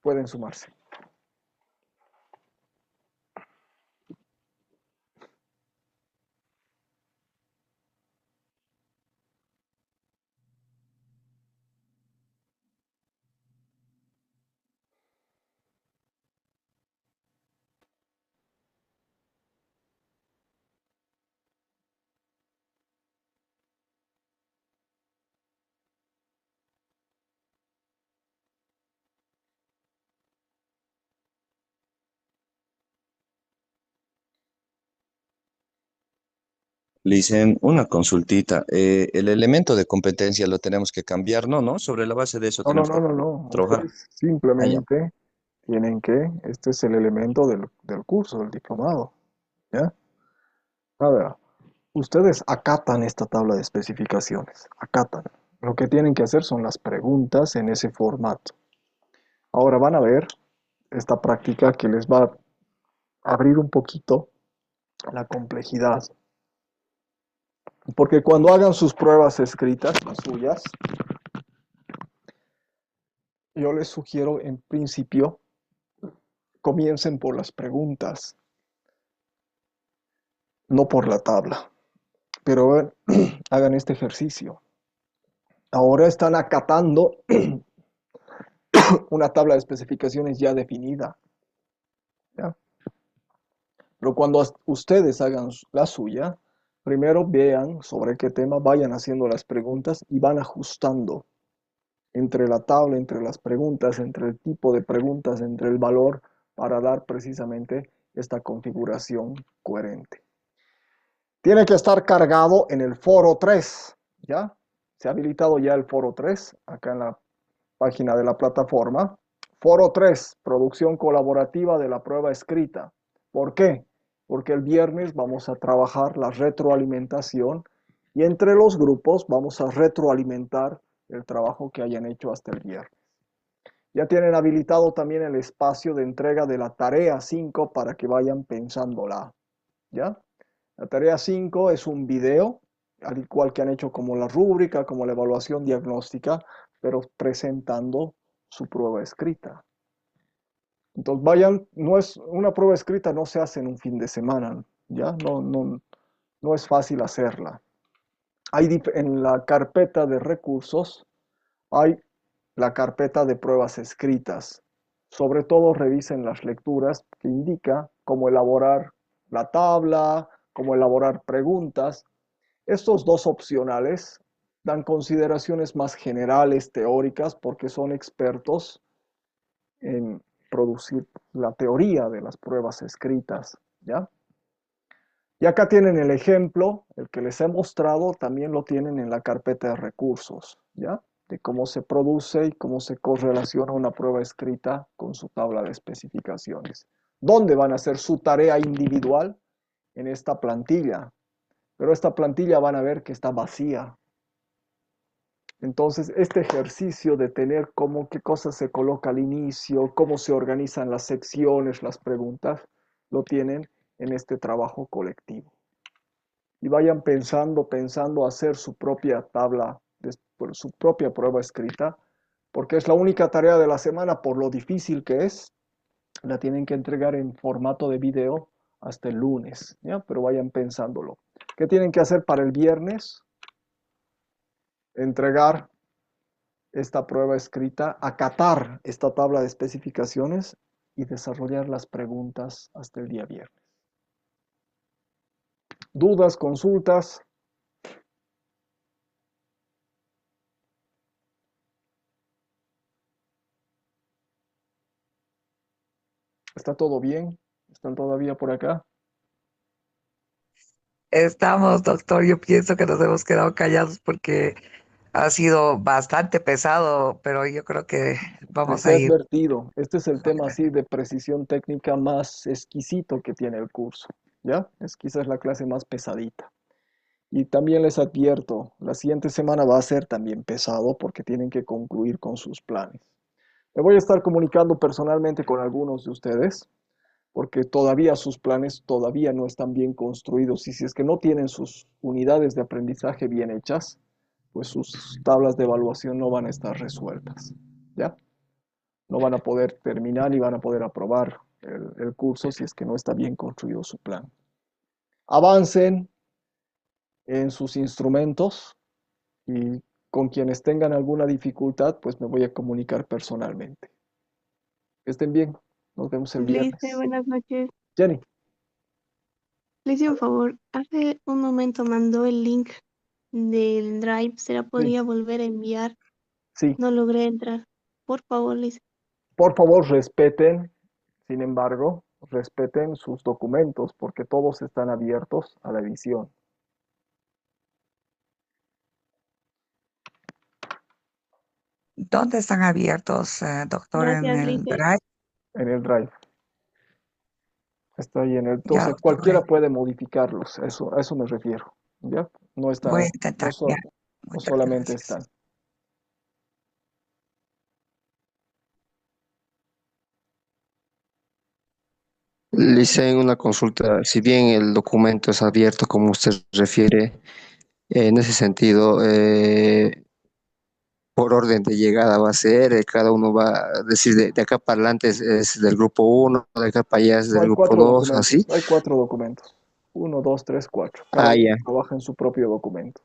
Pueden sumarse. Licen, una consultita. El elemento de competencia lo tenemos que cambiar, ¿no? ¿No? Sobre la base de eso No, no, tenemos no, que no, no. trabajar. Ustedes Ah, ya. simplemente tienen que, este es el elemento del curso, del diplomado. ¿Ya? Nada. Ustedes acatan esta tabla de especificaciones, acatan. Lo que tienen que hacer son las preguntas en ese formato. Ahora van a ver esta práctica que les va a abrir un poquito la complejidad. Porque cuando hagan sus pruebas escritas, las suyas, yo les sugiero en principio comiencen por las preguntas, no por la tabla. Pero hagan este ejercicio. Ahora están acatando una tabla de especificaciones ya definida. ¿Ya? Pero cuando ustedes hagan la suya, primero vean sobre qué tema, vayan haciendo las preguntas y van ajustando entre la tabla, entre las preguntas, entre el tipo de preguntas, entre el valor, para dar precisamente esta configuración coherente. Tiene que estar cargado en el foro 3, ¿ya? Se ha habilitado ya el foro 3, acá en la página de la plataforma. Foro 3, producción colaborativa de la prueba escrita. ¿Por qué? Porque el viernes vamos a trabajar la retroalimentación y entre los grupos vamos a retroalimentar el trabajo que hayan hecho hasta el viernes. Ya tienen habilitado también el espacio de entrega de la tarea 5 para que vayan pensándola. ¿Ya? La tarea 5 es un video, al igual que han hecho como la rúbrica, como la evaluación diagnóstica, pero presentando su prueba escrita. Entonces vayan, no es una prueba escrita, no se hace en un fin de semana, ¿ya? No es fácil hacerla. En la carpeta de recursos hay la carpeta de pruebas escritas. Sobre todo revisen las lecturas que indica cómo elaborar la tabla, cómo elaborar preguntas. Estos dos opcionales dan consideraciones más generales, teóricas, porque son expertos en producir la teoría de las pruebas escritas, ¿ya? Y acá tienen el ejemplo, el que les he mostrado, también lo tienen en la carpeta de recursos, ¿ya? De cómo se produce y cómo se correlaciona una prueba escrita con su tabla de especificaciones. ¿Dónde van a hacer su tarea individual? En esta plantilla. Pero esta plantilla van a ver que está vacía. Entonces, este ejercicio de tener cómo, qué cosas se coloca al inicio, cómo se organizan las secciones, las preguntas, lo tienen en este trabajo colectivo. Y vayan pensando hacer su propia tabla, su propia prueba escrita, porque es la única tarea de la semana por lo difícil que es. La tienen que entregar en formato de video hasta el lunes, ¿ya? Pero vayan pensándolo. ¿Qué tienen que hacer para el viernes? Entregar esta prueba escrita, acatar esta tabla de especificaciones y desarrollar las preguntas hasta el día viernes. ¿Dudas, consultas? ¿Está todo bien? ¿Están todavía por acá? Estamos, doctor. Yo pienso que nos hemos quedado callados porque ha sido bastante pesado, pero yo creo que vamos Les he a ir. advertido, este es el tema así de precisión técnica más exquisito que tiene el curso, ¿ya? Es quizás la clase más pesadita. Y también les advierto, la siguiente semana va a ser también pesado porque tienen que concluir con sus planes. Me voy a estar comunicando personalmente con algunos de ustedes porque todavía sus planes todavía no están bien construidos y si es que no tienen sus unidades de aprendizaje bien hechas, pues sus tablas de evaluación no van a estar resueltas, ¿ya? No van a poder terminar y van a poder aprobar el curso si es que no está bien construido su plan. Avancen en sus instrumentos y con quienes tengan alguna dificultad, pues me voy a comunicar personalmente. Que estén bien. Nos vemos el Lice, viernes. buenas noches. Jenny, Le hice un favor. Hace un momento mandó el link del Drive. ¿Se la sí, podría volver a enviar? sí. No logré entrar. Por favor, Lice. Por favor, respeten, sin embargo, respeten sus documentos porque todos están abiertos a la edición. ¿Dónde están abiertos, doctor? ¿En Gracias, el Lice. Drive? En el Drive. Está ahí en el. Ya, Entonces, doctor, cualquiera puede modificarlos. A eso me refiero. ¿Ya? No voy a está, intentar. Ya, no muchas solamente gracias. están. Le hice una consulta, si bien el documento es abierto, como usted refiere, en ese sentido, por orden de llegada va a ser, cada uno va a decir, de acá para adelante es del grupo uno, de acá para allá es No, del hay grupo cuatro 2, así. documentos. Hay cuatro documentos. Uno, dos, tres, cuatro. Cada Ah, uno ya, trabaja en su propio documento.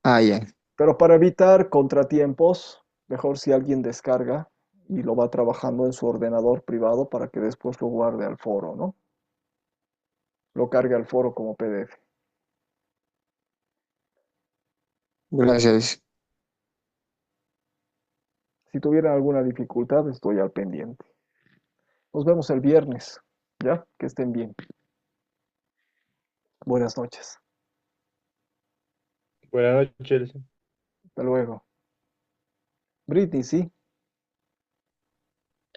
ah, ya. Pero para evitar contratiempos, mejor si alguien descarga y lo va trabajando en su ordenador privado para que después lo guarde al foro, ¿no? Lo cargue al foro como PDF. Gracias. Si tuvieran alguna dificultad, estoy al pendiente. Nos vemos el viernes, ¿ya? Que estén bien. Buenas noches. Buenas noches. Hasta luego. Britney, sí.